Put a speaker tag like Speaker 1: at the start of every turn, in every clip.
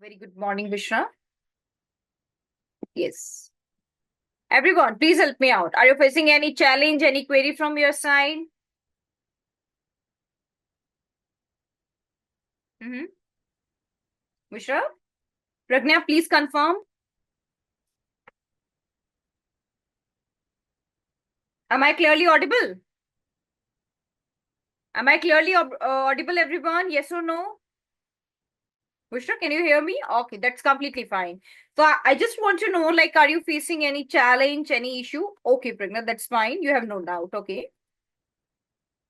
Speaker 1: Very good morning, Vishra. Yes. Everyone, please help me out. Are you facing any challenge, any query from your side? Mm-hmm. Vishra? Pragna, please confirm. Am I clearly audible? Am I clearly audible, everyone? Yes or no? Vishra, can you hear me? Okay, that's completely fine. So I just want to know, like, are you facing any challenge, any issue? Okay, Pragna, that's fine. You have no doubt. Okay,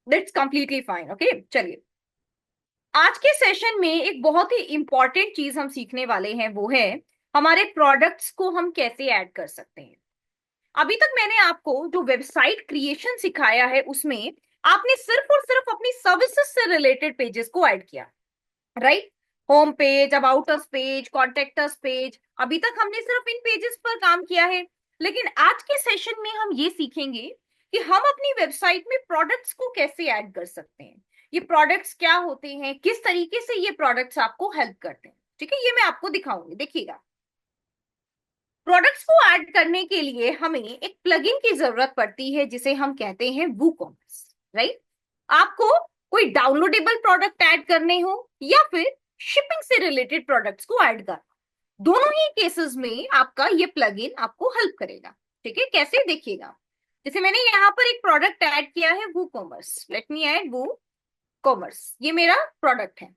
Speaker 1: that's completely fine. Okay, चलिए. आज के session में एक बहुत ही important चीज हम सीखने वाले हैं, वो है हमारे प्रोडक्ट्स को हम कैसे ऐड कर सकते हैं। अभी तक मैंने आपको जो वेबसाइट क्रिएशन सिखाया है उसमें आपने सिर्फ और सिर्फ अपनी सर्विसेज से रिलेटेड पेजेस को ऐड किया, right. Home page, about us page, contact us page, अभी तक हमने सिर्फ इन पेजेस पर काम किया है। लेकिन आज के सेशन में हम ये सीखेंगे कि हम अपनी वेबसाइट में प्रोडक्ट्स को कैसे ऐड कर सकते हैं, ये प्रोडक्ट्स क्या होते हैं, किस तरीके से ये प्रोडक्ट्स आपको हेल्प करते हैं। ठीक है, ये मैं आपको दिखाऊंगी, देखिएगा। प्रोडक्ट्स को ऐड करने के लिए हमें एक प्लगइन की जरूरत पड़ती है जिसे हम कहते हैं वूकॉमर्स, राइट। आपको कोई डाउनलोडेबल प्रोडक्ट ऐड करने हो या फिर शिपिंग से रिलेटेड प्रोडक्ट्स को ऐड करना, दोनों ही केसेस में आपका ये प्लगइन आपको हेल्प करेगा। ठीक है, कैसे देखिएगा। जैसे मैंने यहाँ पर एक प्रोडक्ट ऐड किया है वो कॉमर्स, लेट मी ऐड वो कॉमर्स, ये मेरा प्रोडक्ट है।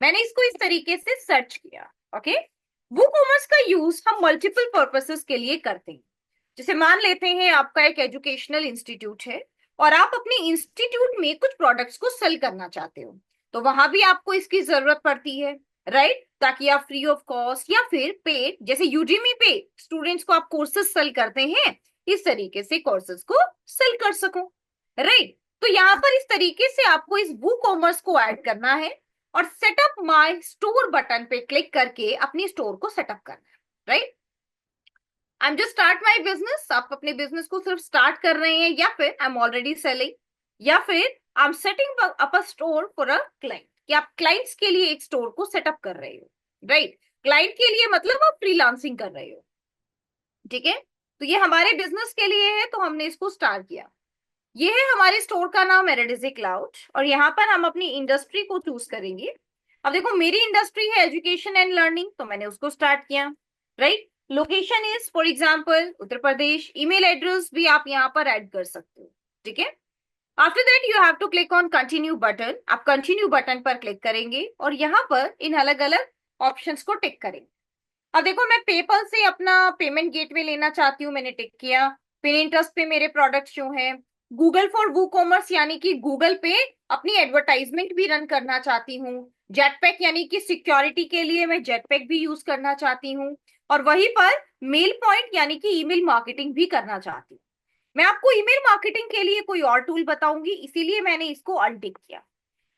Speaker 1: मैंने इसको इस तरीके से सर्च किया। ओके, वो कॉमर्स का यूज हम मल्टीपल पर्पसेस के लिए करते हैं। जैसे मान लेते हैं आपका एक एजुकेशनल इंस्टीट्यूट है और आप अपने इंस्टीट्यूट में कुछ प्रोडक्ट्स को सेल करना चाहते हो, तो वहां भी आपको इसकी जरूरत पड़ती है, राइट। ताकि आप फ्री ऑफ कॉस्ट या फिर पेड, जैसे यूडीमी पे स्टूडेंट्स को आप कोर्सेज सेल करते हैं, इस तरीके से कोर्सेज को सेल कर सको, राइट। तो यहाँ पर इस तरीके से आपको इस वू कॉमर्स को ऐड करना है और सेटअप माय स्टोर बटन पे क्लिक करके अपनी स्टोर को सेटअप करना है, right. I am just start my business, आप अपने बिजनेस को सिर्फ स्टार्ट कर रहे हैं या फिर आई एम ऑलरेडी सेलिंग या फिर I am setting up a store for a client, कि आप क्लाइंट्स के लिए एक स्टोर को सेटअप कर रहे हो, राइट। क्लाइंट के लिए मतलब आप फ्रीलांसिंग कर रहे हो। ठीक है, तो ये हमारे बिजनेस के लिए है तो हमने इसको स्टार्ट किया। ये है हमारे स्टोर का नाम एरेडिजी क्लाउड और यहाँ पर हम अपनी इंडस्ट्री को चूज करेंगे। अब देखो मेरी इंडस्ट्री है एजुकेशन एंड लर्निंग, तो मैंने उसको स्टार्ट किया, right. Location is for example Uttar Pradesh, email address भी आप यहाँ पर ऐड कर सकते हो। ठीक है, after that you have to click on continue button, आप कंटिन्यू बटन पर क्लिक करेंगे और यहाँ पर इन अलग अलग ऑप्शंस को टिक करेंगे। अब देखो मैं पेपल से अपना पेमेंट गेटवे लेना चाहती हूँ, मैंने टिक किया। पिनिंटरेस्ट पे मेरे प्रोडक्ट्स जो हैं, गूगल फॉर वू कॉमर्स यानी कि गूगल पे अपनी एडवर्टाइजमेंट भी रन करना चाहती हूँ। जेटपैक यानी कि सिक्योरिटी के लिए मैं जेटपैक भी यूज करना चाहती हूँ। और वहीं पर मेल पॉइंट यानी कि ईमेल मार्केटिंग भी करना चाहती हूँ। मैं आपको ईमेल मार्केटिंग के लिए कोई और टूल बताऊंगी, इसीलिए मैंने इसको अनटिक किया।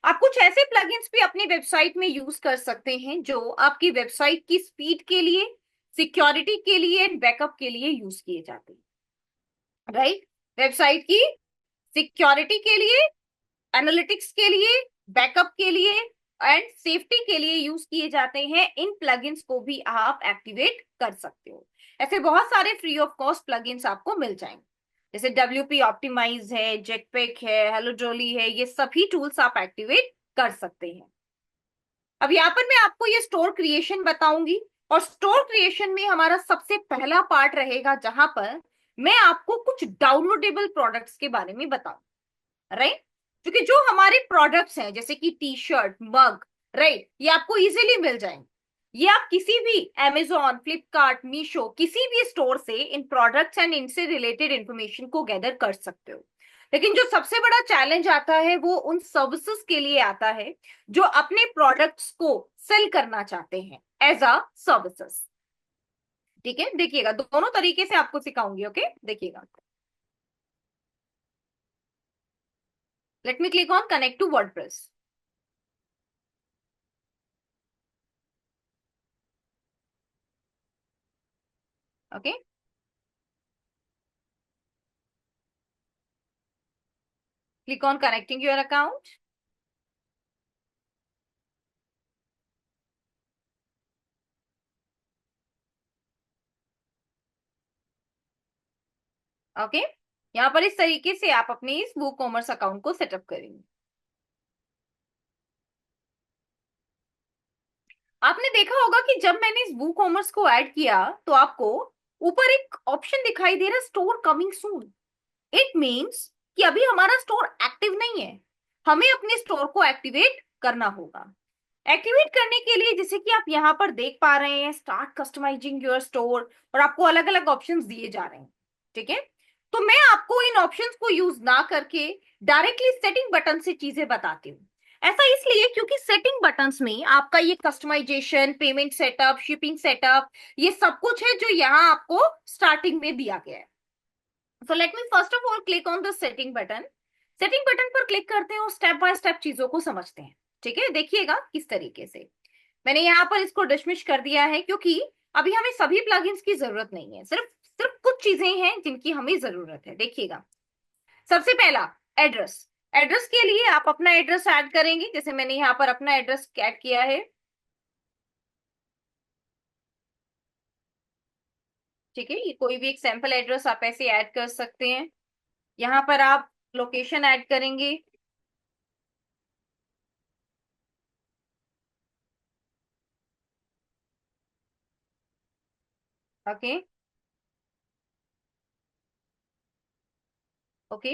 Speaker 1: आप कुछ ऐसे प्लगइन्स भी अपनी वेबसाइट में यूज कर सकते हैं जो आपकी वेबसाइट की स्पीड के लिए, सिक्योरिटी के लिए, बैकअप के लिए यूज किए जाते हैं, राइट। वेबसाइट की सिक्योरिटी के लिए, एनालिटिक्स के लिए, बैकअप के लिए एंड सेफ्टी के लिए यूज किए जाते हैं। इन प्लगइन्स को भी आप एक्टिवेट कर सकते हो। ऐसे बहुत सारे फ्री ऑफ कॉस्ट प्लगइन्स आपको मिल जाएंगे, जैसे WP ऑप्टिमाइज है, जेटपैक है, हेलोजोली है, ये सभी टूल्स आप एक्टिवेट कर सकते हैं। अब यहाँ पर मैं आपको ये स्टोर क्रिएशन बताऊंगी और स्टोर क्रिएशन में हमारा सबसे पहला पार्ट रहेगा जहां पर मैं आपको कुछ डाउनलोडेबल प्रोडक्ट्स के बारे में बताऊं, राइट। क्योंकि जो हमारे प्रोडक्ट्स हैं जैसे कि टी शर्ट, मग, राइट, ये आपको इजीली मिल जाएंगे। ये आप किसी भी Amazon, फ्लिपकार्ट, मीशो, किसी भी स्टोर से इन प्रोडक्ट्स एंड इनसे रिलेटेड इंफॉर्मेशन को गैदर कर सकते हो। लेकिन जो सबसे बड़ा चैलेंज आता है वो उन सर्विसेज के लिए आता है जो अपने प्रोडक्ट्स को सेल करना चाहते हैं एज अ सर्विसेज। ठीक है, देखिएगा दोनों तरीके से आपको सिखाऊंगी। ओके, देखिएगा। Let me click on connect to WordPress. Okay, click on connecting your account. Okay, यहाँ पर इस तरीके से आप अपने इस वो कॉमर्स अकाउंट को सेटअप करेंगे। आपने देखा होगा कि जब मैंने इस वो कॉमर्स को ऐड किया तो आपको ऊपर एक ऑप्शन दिखाई दे रहा है, store coming soon. It means कि अभी हमारा स्टोर एक्टिव नहीं है, हमें अपने स्टोर को एक्टिवेट करना होगा। एक्टिवेट करने के लिए जैसे कि आप यहाँ पर देख पा रहे हैं, स्टार्ट कस्टमाइजिंग योर स्टोर, और आपको अलग अलग ऑप्शंस दिए जा रहे हैं। ठीक है, तो मैं आपको इन ऑप्शंस को यूज ना करके डायरेक्टली सेटिंग बटन से चीजें बताती हूँ। ऐसा इसलिए क्योंकि सेटिंग बटन्स में आपका ये customisation, payment setup, shipping setup, ये सब कुछ है जो यहाँ आपको स्टार्टिंग में दिया गया है। सो let me first of all click on the setting button. Setting button पर क्लिक करते हैं और स्टेप बाय स्टेप चीजों को समझते हैं। ठीक है, देखिएगा किस तरीके से मैंने यहाँ पर इसको डिसमिस कर दिया है, क्योंकि अभी हमें सभी प्लगइन्स की जरूरत नहीं है, सिर्फ सिर्फ कुछ चीजें हैं जिनकी हमें जरूरत है। देखिएगा, सबसे पहला एड्रेस। एड्रेस के लिए आप अपना एड्रेस ऐड करेंगे, जैसे मैंने यहाँ पर अपना एड्रेस ऐड किया है। ठीक है, ये कोई भी एक सैंपल एड्रेस आप ऐसे ऐड कर सकते हैं। यहाँ पर आप लोकेशन ऐड करेंगे। ओके, ओके,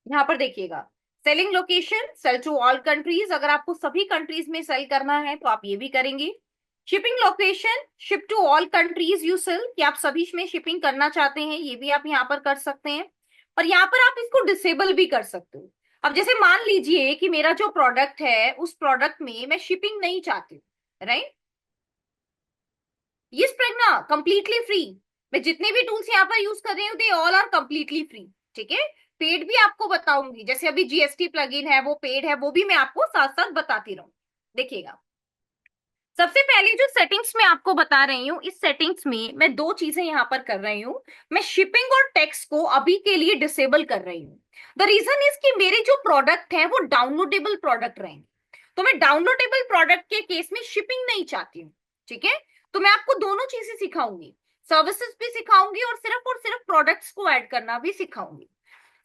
Speaker 1: यहाँ पर देखिएगा, selling location sell to all countries. अगर आपको सभी कंट्रीज में सेल करना है तो आप ये भी करेंगे। Shipping location ship to all countries you sell, कि आप सभी में शिपिंग करना चाहते हैं, ये भी आप यहाँ पर कर सकते हैं। और यहाँ पर आप इसको डिसेबल भी कर सकते हो। अब जैसे मान लीजिए कि मेरा जो प्रोडक्ट है उस प्रोडक्ट में मैं शिपिंग नहीं चाहती हूँ, राइट? ये प्रज्ञा कंप्लीटली फ्री। मैं जितने भी टूल्स यहाँ पर यूज कर रही हूँ they all are completely free. ठीक है, पेड भी आपको बताऊंगी, जैसे अभी जीएसटी प्लगइन है वो पेड है, वो भी मैं आपको साथ साथ बताती रहूँ। देखिएगा, सबसे पहले जो सेटिंग्स में आपको बता रही हूँ, इस सेटिंग्स में मैं दो चीजें यहाँ पर कर रही हूँ। मैं शिपिंग और टैक्स को अभी के लिए डिसेबल कर रही हूँ। द रीजन इज कि मेरे जो प्रोडक्ट है वो डाउनलोडेबल प्रोडक्ट रहेंगे, तो मैं डाउनलोडेबल प्रोडक्ट के केस में शिपिंग नहीं चाहती हूँ। ठीक है, तो मैं आपको दोनों चीजें सिखाऊंगी, सर्विसेज भी सिखाऊंगी और सिर्फ प्रोडक्ट्स को ऐड करना भी सिखाऊंगी।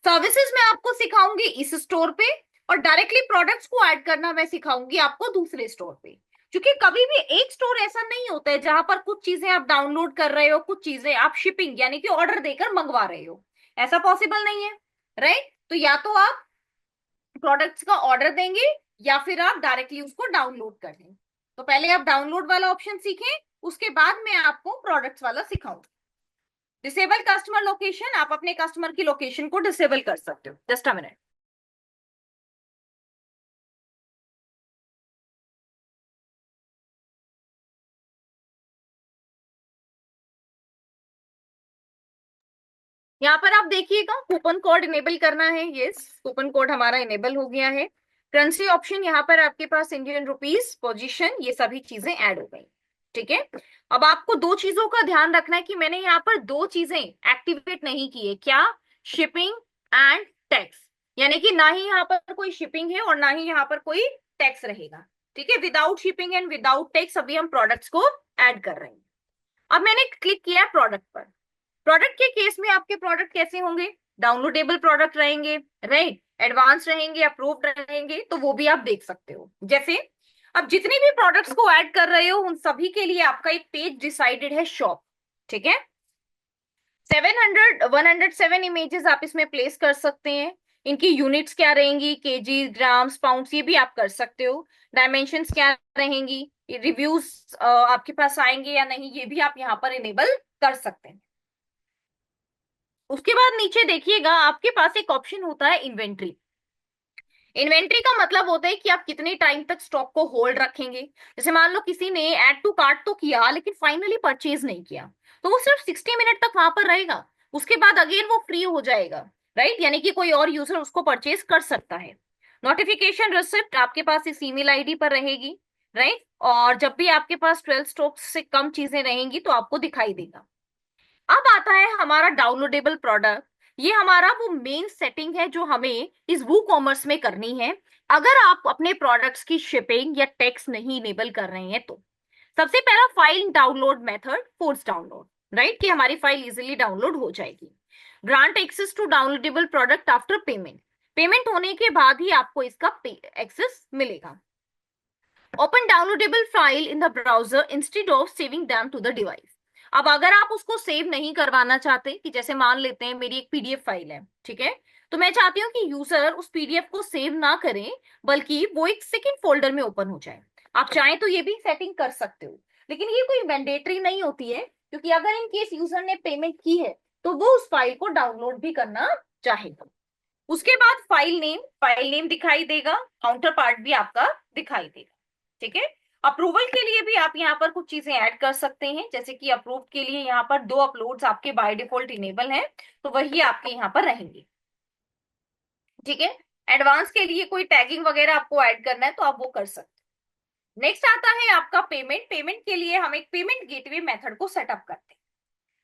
Speaker 1: सर्विसेज मैं आपको सिखाऊंगी इस स्टोर पे, और डायरेक्टली प्रोडक्ट्स को ऐड करना मैं सिखाऊंगी आपको दूसरे स्टोर पे। क्योंकि कभी भी एक स्टोर ऐसा नहीं होता है जहां पर कुछ चीजें आप डाउनलोड कर रहे हो, कुछ चीजें आप शिपिंग यानी कि ऑर्डर देकर मंगवा रहे हो, ऐसा पॉसिबल नहीं है, राइट? तो या तो आप प्रोडक्ट्स का ऑर्डर देंगे या फिर आप डायरेक्टली उसको डाउनलोड कर लें। तो पहले आप डाउनलोड वाला ऑप्शन सीखें, उसके बाद मैं आपको प्रोडक्ट्स वाला सिखाऊंगी। डिसेबल कस्टमर लोकेशन, आप अपने कस्टमर की लोकेशन को डिसेबल कर सकते हो। Just a minute. यहाँ पर आप देखिएगा कूपन कोड इनेबल करना है, यस कूपन कोड हमारा इनेबल हो गया है। करेंसी ऑप्शन यहाँ पर आपके पास इंडियन रुपीस, पोजीशन, ये सभी चीजें ऐड हो गई। ठीक है, अब आपको दो चीजों का ध्यान रखना है कि मैंने यहाँ पर दो चीजें एक्टिवेट नहीं की है, क्या? शिपिंग एंड टैक्स, यानी कि ना ही यहाँ पर कोई शिपिंग है और ना ही यहाँ पर कोई टैक्स रहेगा। ठीक है, without shipping and without tax अभी हम प्रोडक्ट्स को ऐड कर रहे हैं। अब मैंने क्लिक किया प्रोडक्ट पर। प्रोडक्ट के केस में आपके प्रोडक्ट कैसे होंगे? डाउनलोडेबल प्रोडक्ट रहेंगे, राइट? एडवांस रहेंगे, अप्रूव्ड रहेंगे, तो वो भी आप देख सकते हो। जैसे अब जितने भी प्रोडक्ट्स को ऐड कर रहे हो उन सभी के लिए आपका एक पेज डिसाइडेड है, शॉप। ठीक है, 107 इमेजेस आप इसमें प्लेस कर सकते हैं। इनकी यूनिट्स क्या रहेंगी, केजी, ग्राम्स, पाउंड्स, ये भी आप कर सकते हो। डायमेंशंस क्या रहेंगी, रिव्यूज आपके पास आएंगे या नहीं, ये भी आप यहाँ पर इनेबल कर सकते हैं। उसके बाद नीचे देखिएगा आपके पास एक ऑप्शन होता है इन्वेंट्री। इन्वेंट्री का मतलब होता है कि आप कितने टाइम तक स्टॉक को होल्ड रखेंगे। जैसे मान लो किसी ने ऐड टू कार्ट तो किया लेकिन फाइनली परचेज नहीं किया, तो वो सिर्फ 60 मिनट तक वहां पर रहेगा, उसके बाद अगेन वो फ्री हो जाएगा, राइट? यानी कि कोई और यूजर उसको परचेज कर सकता है। नोटिफिकेशन रिसिप्ट आपके पास इस ईमेल आईडी पर रहेगी, राइट? और जब भी आपके पास 12 स्टॉक से कम चीजें रहेंगी तो आपको दिखाई देगा। अब आता है हमारा डाउनलोडेबल प्रोडक्ट। ये हमारा वो मेन सेटिंग है जो हमें इस वू कॉमर्स में करनी है अगर आप अपने प्रोडक्ट्स की शिपिंग या टैक्स नहीं इनेबल कर रहे हैं तो। सबसे पहला file download method, force download. Right, कि हमारी फाइल इजिली डाउनलोड हो जाएगी। Grant access to downloadable product after payment, payment होने के बाद ही आपको इसका एक्सेस मिलेगा। Open downloadable file in the browser instead of saving them to the device. अब अगर आप उसको सेव नहीं करवाना चाहते, कि जैसे मान लेते हैं मेरी एक पीडीएफ फाइल है, ठीक है, तो मैं चाहती हूँ कि यूजर उस पीडीएफ को सेव ना करें, बल्कि वो एक सेकेंड फोल्डर में ओपन हो जाए। आप चाहें तो ये भी सेटिंग कर सकते हो, लेकिन ये कोई मैंडेटरी नहीं होती है, क्योंकि अगर इन केस यूजर ने पेमेंट की है तो वो उस फाइल को डाउनलोड भी करना चाहेगा। उसके बाद फाइल नेम दिखाई देगा, काउंटर पार्ट भी आपका दिखाई देगा। ठीक है, अप्रूवल के लिए भी आप यहाँ पर कुछ चीजें ऐड कर सकते हैं, जैसे कि अप्रूव के लिए यहाँ पर 2 अपलोड्स आपके बाय डिफॉल्ट इनेबल हैं, तो वही आपके यहाँ पर रहेंगे। ठीक है, एडवांस के लिए कोई टैगिंग वगैरह आपको ऐड करना है तो आप वो कर सकते हैं। नेक्स्ट आता है आपका पेमेंट। पेमेंट के लिए हम एक पेमेंट गेटवे मेथड को सेटअप करते हैं।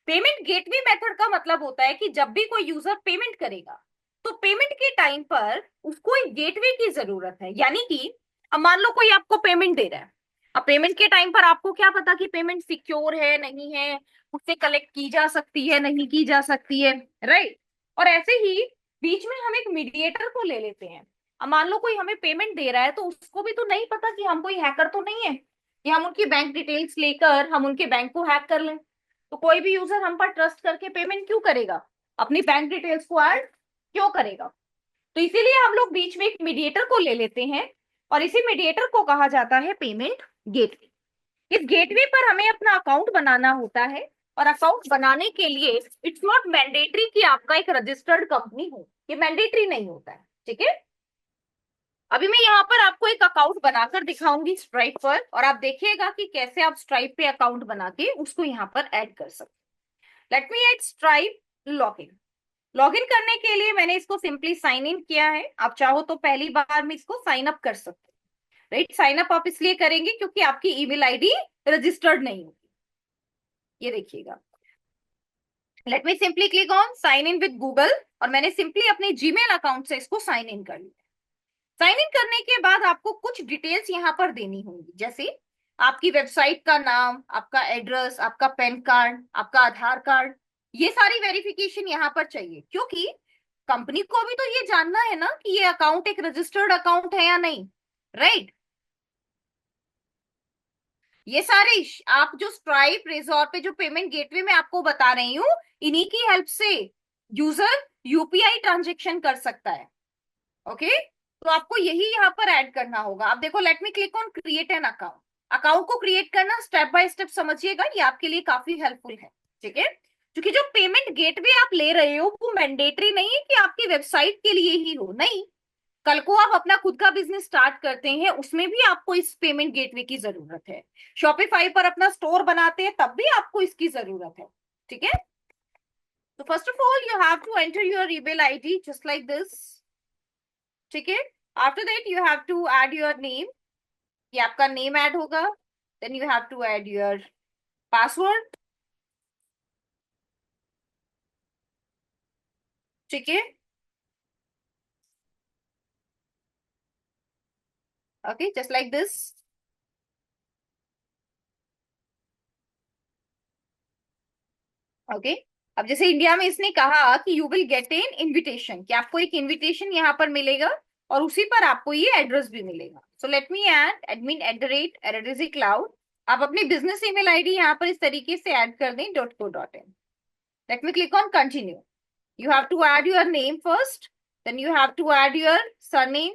Speaker 1: पेमेंट गेटवे मेथड का मतलब होता है कि जब भी कोई यूजर पेमेंट करेगा तो पेमेंट के टाइम पर उसको एक गेटवे की जरूरत है। यानी कि अब मान लो कोई आपको पेमेंट दे रहा है, अब पेमेंट के टाइम पर आपको क्या पता कि पेमेंट सिक्योर है नहीं है, उससे कलेक्ट की जा सकती है नहीं की जा सकती है, राइट। और ऐसे ही बीच में हम एक मीडिएटर को ले लेते हैं। अब मान लो कोई हमें पेमेंट दे रहा है, तो उसको भी तो नहीं पता कि हम कोई हैकर तो नहीं है कि हम उनकी बैंक डिटेल्स लेकर हम उनके बैंक को हैक कर लें। तो कोई भी यूजर हम पर ट्रस्ट करके पेमेंट क्यों करेगा, अपनी बैंक डिटेल्स को ऐड क्यों करेगा। तो इसीलिए हम लोग बीच में एक मीडिएटर को ले लेते हैं, और इसी मीडिएटर को कहा जाता है पेमेंट गेटवे। इस गेटवे पर हमें अपना अकाउंट बनाना होता है, और अकाउंट बनाने के लिए इट्स नॉट मैंडेटरी कि आपका एक रजिस्टर्ड कंपनी हो, ये मैंडेटरी नहीं होता है। ठीक है, अभी मैं यहाँ पर आपको एक अकाउंट बनाकर दिखाऊंगी स्ट्राइप पर, और आप देखिएगा कि कैसे आप स्ट्राइप पे अकाउंट बना के उसको यहाँ पर ऐड कर सकते। Late me add stripe login. Login करने के लिए मैंने इसको सिंपली साइन इन किया है। आप चाहो तो पहली बार में इसको साइन अप कर सकते हैं, राइट। साइन अप आप इसलिए करेंगे क्योंकि आपकी ईमेल आईडी रजिस्टर्ड नहीं होगी। ये देखिएगा, let me simply click on sign in with Google, और मैंने सिंपली अपने जीमेल अकाउंट से इसको साइन इन कर लिया। साइन इन करने के बाद आपको कुछ डिटेल्स यहाँ पर देनी होंगी, जैसे आपकी वेबसाइट का नाम, आपका एड्रेस, आपका पैन कार्ड, आपका आधार कार्ड। ये सारी वेरिफिकेशन यहाँ पर चाहिए, क्योंकि कंपनी को भी तो ये जानना है ना कि ये अकाउंट एक रजिस्टर्ड अकाउंट है या नहीं, राइट। ये सारे आप जो स्ट्राइप रेजॉर पे जो पेमेंट गेटवे में आपको बता रही हूँ, इन्हीं की हेल्प से यूजर यूपीआई ट्रांजेक्शन कर सकता है। ओके, तो आपको यही यहाँ पर ऐड करना होगा। अब देखो, late me click on create an account. Account को क्रिएट करना स्टेप बाय स्टेप समझिएगा, ये आपके लिए काफी हेल्पफुल है। ठीक है, क्योंकि जो पेमेंट गेटवे आप ले रहे हो वो मैंडेटरी नहीं है कि आपकी वेबसाइट के लिए ही हो, नहीं। कल को आप अपना खुद का बिजनेस स्टार्ट करते हैं, उसमें भी आपको इस पेमेंट गेटवे की जरूरत है। शॉपिफाई पर अपना स्टोर बनाते हैं, तब भी आपको इसकी जरूरत है। ठीक है, तो first of all you have to enter your email ID just like this. ठीक है, after that you have to add your name, ये आपका नेम ऐड होगा। Then you have to add your password. ठीक है, okay, just like this. Okay, अब जैसे India में इसने कहा कि you will get an invitation, कि आपको एक इनविटेशन यहाँ पर मिलेगा, और उसी पर आपको ये एड्रेस भी मिलेगा। सो let me add admin@rrz cloud। आप अपनी बिजनेस ईमेल आईडी यहाँ पर इस तरीके से ऐड कर दें .co.in। Late me click on continue. You have to add your name first, then you have to add your surname,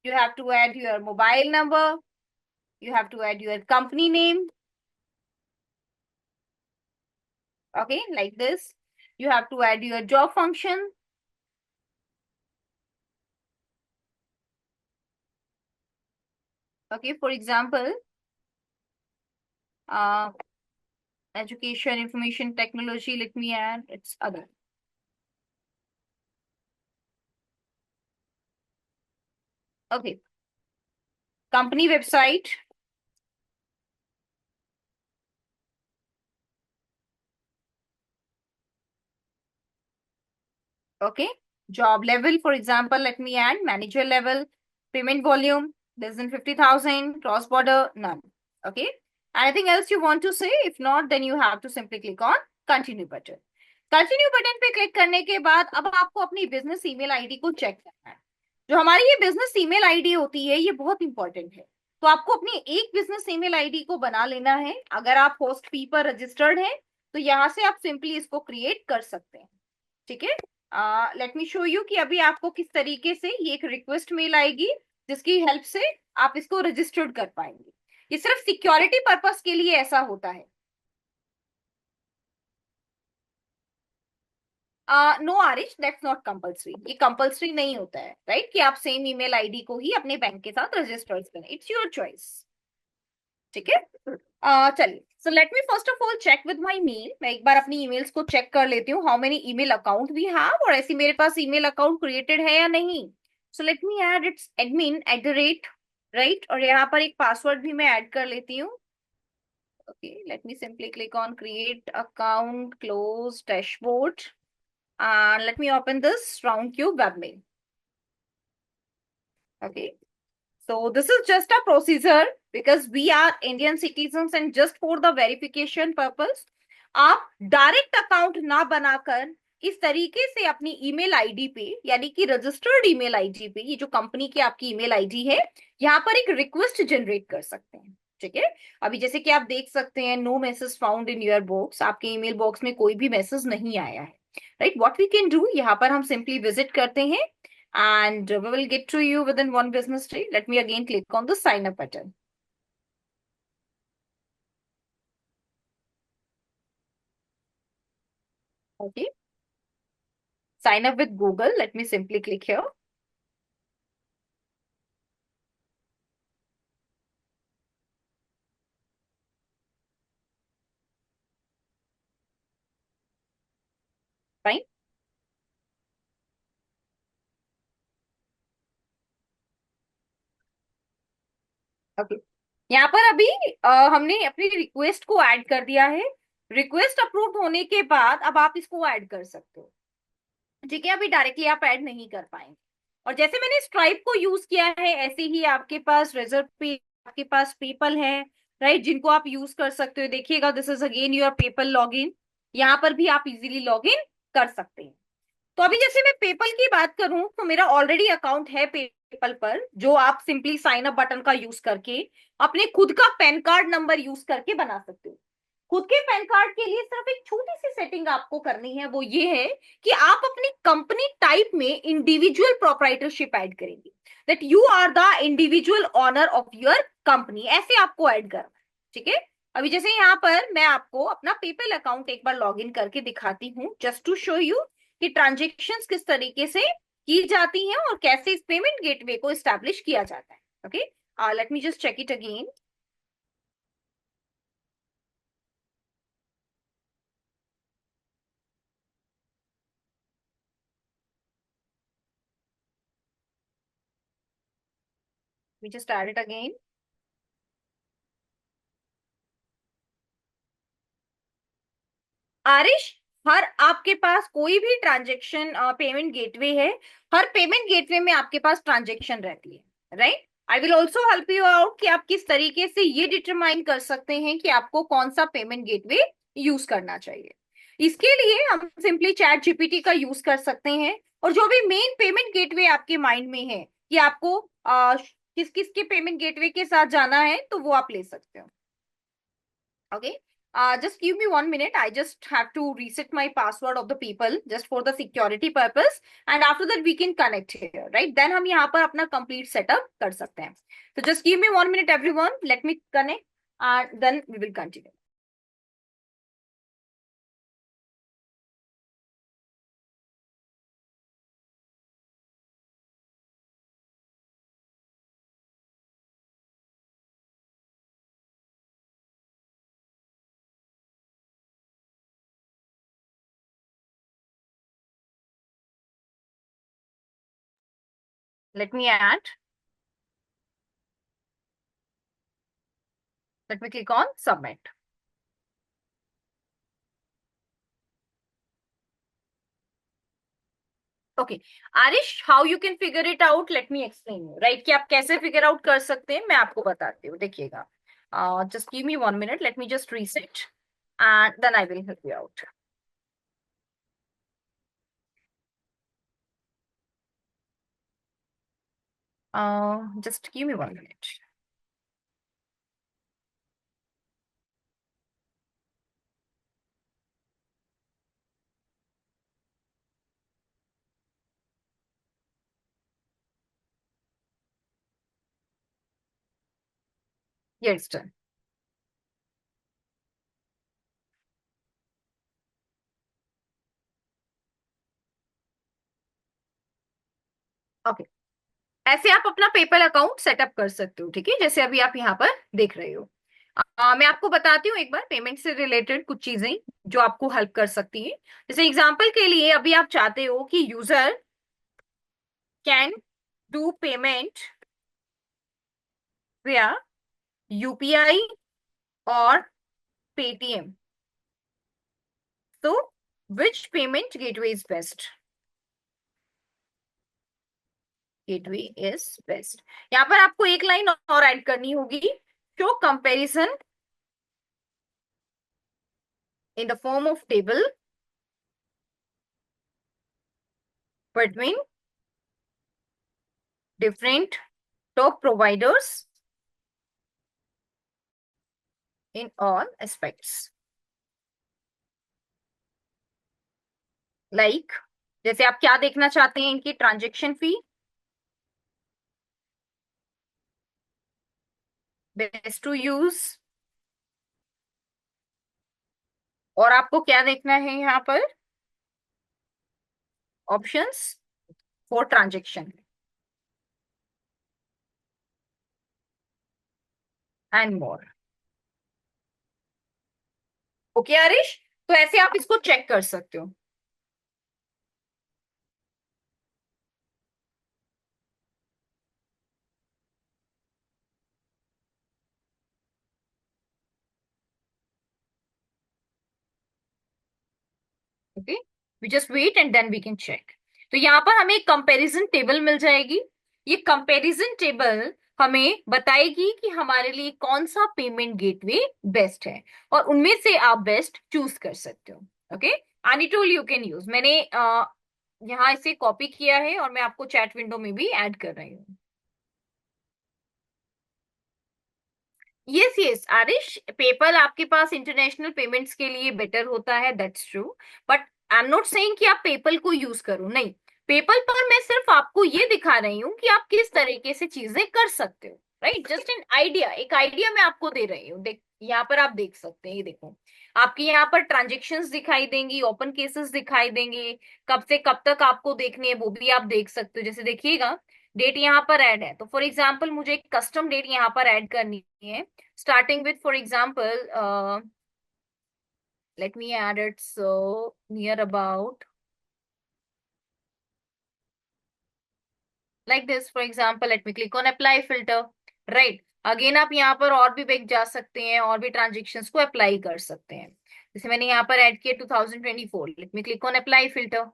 Speaker 1: you have to add your mobile number, you have to add your company name. Okay, like this. You have to add your job function. Okay, for example, uh, education, information technology, let me add its other. Okay, company website. Okay, job level, for example, let me add manager level. Payment volume less than 50,000, cross border none. Okay, anything else you want to say? If not, then you have to simply click on continue button. Continue button पे click करने के बाद अब आपको अपनी business email ID को check करना है। जो हमारी ये बिजनेस ईमेल आईडी होती है ये बहुत इंपॉर्टेंट है। तो आपको अपनी एक बिजनेस ईमेल आईडी को बना लेना है। अगर आप होस्ट फी पर रजिस्टर्ड हैं तो यहाँ से आप सिंपली इसको क्रिएट कर सकते हैं। ठीक है, लेट मी शो यू कि अभी आपको किस तरीके से ये एक रिक्वेस्ट मेल आएगी जिसकी हेल्प से आप इसको रजिस्टर्ड कर पाएंगे। ये सिर्फ सिक्योरिटी पर्पस के लिए ऐसा होता है। No Aarish, that's not compulsory. ये कंपल्सरी नहीं होता है, राइट, कि आप सेम ईमेल आईडी को ही अपने बैंक के साथ रजिस्टर करें। It's your choice. ठीक है, चलिए, so let me first of all check with my mail. मैं एक बार अपनी ईमेल्स को चेक कर लेती हूँ, how many email account we have, और ऐसी मेरे पास ईमेल अकाउंट क्रिएटेड है या नहीं। सो let me add it's admin at the rate, right, और यहाँ पर एक पासवर्ड भी मैं ऐड कर लेती हूँ। Okay, let me simply click on create account, close dashboard, and let me open this RoundCube webmail. Okay, so this is just a procedure because we are Indian citizens and just for the verification purpose आप direct account ना बनाकर इस तरीके से अपनी email ID पे, यानी कि रजिस्टर्ड ईमेल आईडी पे, ये जो कंपनी की आपकी ईमेल आईडी है, यहाँ पर एक रिक्वेस्ट जनरेट कर सकते हैं। ठीक है, अभी जैसे कि आप देख सकते हैं, no message found in your box, आपके ईमेल बॉक्स में कोई भी मैसेज नहीं आया है। Right, what we can do, यहाँ पर हम सिंपली विजिट करते हैं and we will get to you within one business day. Let me again click on the sign up button. Okay, sign up with Google. Let me simply click here. Fine. Okay. यहाँ पर अभी हमने अपनी request को add कर दिया है। Request approve होने के बाद अब आप इसको ऐड कर सकते हो। ठीक है, अभी डायरेक्टली आप ऐड नहीं कर पाएंगे। और जैसे मैंने स्ट्राइप को यूज किया है ऐसे ही आपके पास रिजर्व पे, आपके पास पेपल है, राइट, जिनको आप यूज कर सकते हो। देखिएगा, this is again your PayPal login. यहाँ पर भी आप इजीली लॉग इन कर सकते हैं। तो अभी जैसे मैं पेपल की बात करूं तो मेरा ऑलरेडी अकाउंट है पेपल पर, जो आप सिंपली साइन अप बटन का यूज करके अपने खुद का पैन कार्ड नंबर यूज करके बना सकते हो। खुद के पैन कार्ड के लिए सिर्फ एक छोटी सी सेटिंग आपको करनी है, वो ये है कि आप अपनी कंपनी टाइप में इंडिविजुअल प्रोप्राइटरशिप ऐड करेंगे, that you are the individual owner of your company, ऐसे आपको ऐड करना है। ठीक है, अभी जैसे यहाँ पर मैं आपको अपना पेपल अकाउंट एक बार लॉग इन करके दिखाती हूँ, जस्ट टू शो यू कि ट्रांजेक्शन्स किस तरीके से की जाती हैं और कैसे इस पेमेंट गेटवे को एस्टैब्लिश किया जाता है। Okay, let me just check it again. We just add it again. Arish, हर आपके पास कोई भी ट्रांजेक्शन पेमेंट गेटवे है, हर पेमेंट गेटवे में आपके पास ट्रांजेक्शन रहती है, right. I will also help you out कि आप किस तरीके से ये डिटरमाइन कर सकते हैं कि आपको कौन सा पेमेंट गेटवे यूज करना चाहिए। इसके लिए हम सिंपली चैट जीपीटी का यूज कर सकते हैं, और जो भी मेन पेमेंट गेटवे आपके माइंड में है कि आपको किस किस के पेमेंट गेटवे के साथ जाना है, तो वो आप ले सकते हो। Okay, just give me 1 minute. I just have to reset my password of the people just for the security purpose, and after that we can connect here, right? Then हम यहाँ पर अपना complete setup कर सकते हैं। So just give me 1 minute, everyone. Let me connect, and then we will continue. Let me add. Let me click on submit. Okay, Aarish, how you can figure it out, let me explain you, right, कि आप कैसे figure out कर सकते हैं मैं आपको बताती हूँ। देखिएगा, just give me 1 minute, let me just reset and then I will help you out. Just give me 1 minute. Yeah, it's done. Okay, ऐसे आप अपना पेपल अकाउंट सेटअप कर सकते हो, ठीक है, जैसे अभी आप यहाँ पर देख रहे हो। मैं आपको बताती हूँ एक बार पेमेंट से रिलेटेड कुछ चीजें जो आपको हेल्प कर सकती है। जैसे एग्जांपल के लिए अभी आप चाहते हो कि user can do payment via UPI और पेटीएम, तो विच payment gateway is best? Gateway is best. यहाँ पर आपको एक लाइन और ऐड करनी होगी, show comparison in the form of table between different top providers in all aspects. Like, जैसे आप क्या देखना चाहते हैं, इनकी transaction fee, best to use, और आपको क्या देखना है यहाँ पर, options for transaction and more. Okay Aarish, तो ऐसे आप इसको चेक कर सकते हो। Okay, we just wait and then we can check. तो यहाँ पर हमें एक कंपैरिजन टेबल मिल जाएगी। ये कंपैरिजन टेबल हमें बताएगी कि हमारे लिए कौन सा पेमेंट गेटवे बेस्ट है, और उनमें से आप बेस्ट चूज कर सकते हो। Okay, any tool you can use. मैंने यहाँ इसे कॉपी किया है और मैं आपको चैट विंडो में भी ऐड कर रही हूँ। यस यस आरिश, पेपल आपके पास इंटरनेशनल पेमेंट्स के लिए बेटर होता है, that's true. But I am not saying कि आप पेपल को यूज करो, नहीं। पेपल पर मैं सिर्फ आपको ये दिखा रही हूँ कि आप किस तरीके से चीजें कर सकते हो, राइट, जस्ट एन आइडिया, एक आइडिया मैं आपको दे रही हूँ। देख, यहाँ पर आप देख सकते हैं, ये देखो, आपके यहाँ पर ट्रांजेक्शन्स दिखाई देंगी, ओपन केसेस दिखाई देंगे, कब से कब तक आपको देखने हैं वो भी आप देख सकते हो। जैसे देखिएगा, डेट यहाँ पर ऐड है, तो फॉर एग्जाम्पल मुझे एक कस्टम डेट यहाँ पर ऐड करनी है, starting with, for example, let me add it, so near about like this, for example, let me click on apply filter, right। Again आप यहाँ पर और भी बैक जा सकते हैं, और भी ट्रांजेक्शन्स को अप्लाई कर सकते हैं। जैसे मैंने यहाँ पर ऐड किया 2024, late me click on apply filter,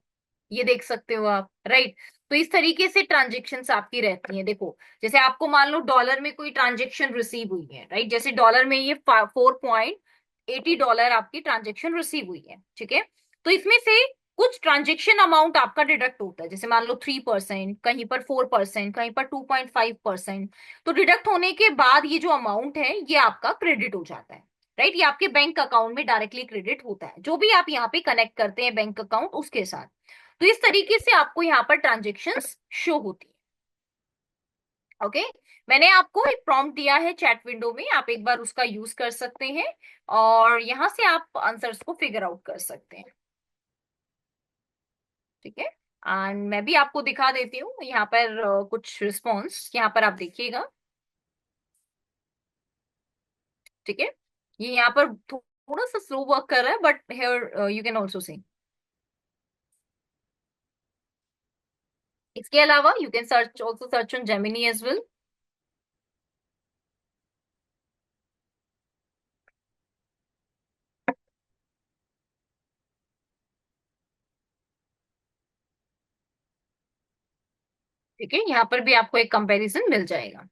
Speaker 1: ये देख सकते हो आप, राइट। तो इस तरीके से ट्रांजेक्शन्स आपकी रहती हैं। देखो, जैसे आपको मान लो डॉलर में कोई ट्रांजेक्शन रिसीव हुई है, राइट, जैसे डॉलर में ये $4.80 आपकी ट्रांजेक्शन रिसीव हुई है, ठीक है। तो इसमें से कुछ ट्रांजेक्शन अमाउंट आपका डिडक्ट होता है, जैसे मान लो 3%, कहीं पर 4%, कहीं पर 2.5%। तो डिडक्ट होने के बाद ये जो अमाउंट है ये आपका क्रेडिट हो जाता है, राइट। ये आपके बैंक अकाउंट में डायरेक्टली क्रेडिट होता है, जो भी आप यहाँ पे कनेक्ट करते हैं बैंक अकाउंट उसके साथ। तो इस तरीके से आपको यहाँ पर ट्रांजेक्शन्स शो होती है। ओके, मैंने आपको एक प्रॉम्प्ट दिया है चैट विंडो में, आप एक बार उसका यूज कर सकते हैं, और यहाँ से आप आंसर्स को फिगर आउट कर सकते हैं, ठीक है। एंड मैं भी आपको दिखा देती हूँ यहाँ पर कुछ रिस्पॉन्स, यहाँ पर आप देखिएगा, ठीक है। ये यहाँ पर थोड़ा सा स्लो वर्क कर रहा है, but here you can also see. इसके अलावा you can search, also search on Gemini as well. ठीक है, यहाँ पर भी आपको एक कंपैरिजन मिल जाएगा।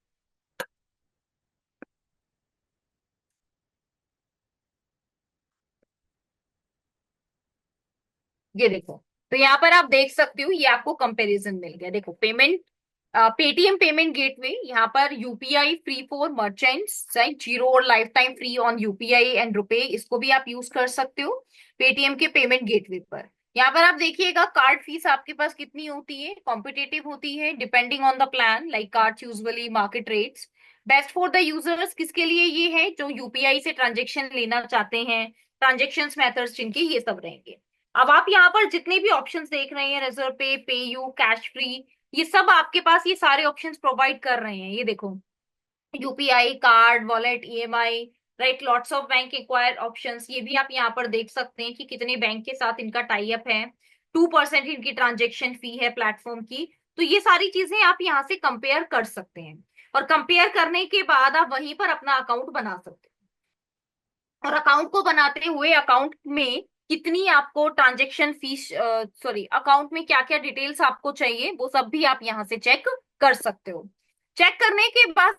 Speaker 1: ये देखो, तो यहाँ पर आप देख सकते हो, ये आपको कंपैरिजन मिल गया। देखो, पेमेंट पेटीएम पेमेंट गेटवे, यहाँ पर UPI free for merchants, right, zero और lifetime free on UPI and रुपए, इसको भी आप यूज कर सकते हो पेटीएम के पेमेंट गेटवे पर। यहाँ पर आप देखिएगा कार्ड फीस आपके पास कितनी होती है, कॉम्पिटेटिव होती है, depending on the plan, like card usually market rates. Best for the users किसके लिए ये है, जो यूपीआई से ट्रांजेक्शन लेना चाहते हैं, ट्रांजेक्शन मेथड्स जिनके ये सब रहेंगे। अब आप यहाँ पर जितने भी ऑप्शंस देख रहे हैं, रिजर्व पे यू, कैश फ्री, ये सब आपके पास ये सारे ऑप्शंस प्रोवाइड कर रहे हैं। ये देखो, UPI, card, wallet, EMI, right, lots of bank acquire options, ये भी आप यहाँ पर देख सकते हैं कि कितने बैंक के साथ इनका टाई अप है, 2% इनकी ट्रांजेक्शन फी है प्लेटफॉर्म की। तो ये सारी चीजें आप यहाँ से कंपेयर कर सकते हैं, और कंपेयर करने के बाद आप वहीं पर अपना अकाउंट बना सकते हैं। और अकाउंट को बनाते हुए अकाउंट में कितनी आपको ट्रांजेक्शन फीस, सॉरी, अकाउंट में क्या क्या डिटेल्स आपको चाहिए, वो सब भी आप यहाँ से चेक कर सकते हो। चेक करने के बाद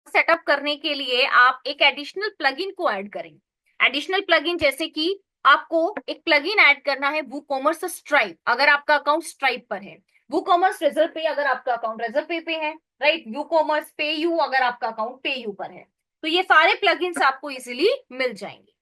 Speaker 1: सेटअप करने के लिए आप एक एडिशनल प्लगइन को ऐड करेंगे। एडिशनल प्लगइन जैसे कि आपको एक प्लगइन ऐड करना है वूकॉमर्स स्ट्राइप, अगर आपका अकाउंट स्ट्राइप पर है, वूकॉमर्स रेजर पे अगर आपका अकाउंट रेजर पे है, राइट, वूकॉमर्स पे यू अगर आपका अकाउंट पे यू पर है। तो ये सारे प्लगइन्स आपको इजीली मिल जाएंगे।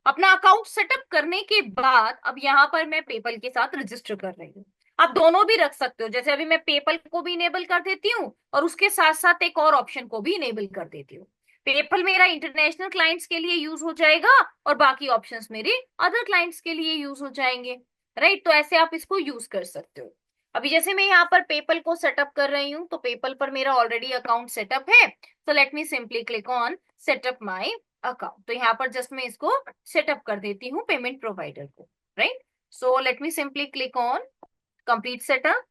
Speaker 1: अपना अकाउंट सेटअप करने के बाद अब यहाँ पर मैं पेपल के साथ रजिस्टर कर रही हूँ। आप दोनों भी रख सकते हो, जैसे अभी मैं पेपल को भी इनेबल कर देती हूँ और उसके साथ साथ एक और ऑप्शन को भी इनेबल कर देती हूँ। पेपल मेरा इंटरनेशनल क्लाइंट्स के लिए यूज हो जाएगा और बाकी ऑप्शंस मेरे अदर क्लाइंट्स के लिए यूज हो जाएंगे, राइट। तो ऐसे आप इसको यूज कर सकते हो। अभी जैसे मैं यहाँ पर पेपल को सेटअप कर रही हूँ, तो पेपल पर मेरा ऑलरेडी अकाउंट सेटअप है, तो late me simply click on setup my account. तो यहाँ पर जस्ट मैं इसको सेटअप कर देती हूँ पेमेंट प्रोवाइडर को, right. So let me simply click on complete setup.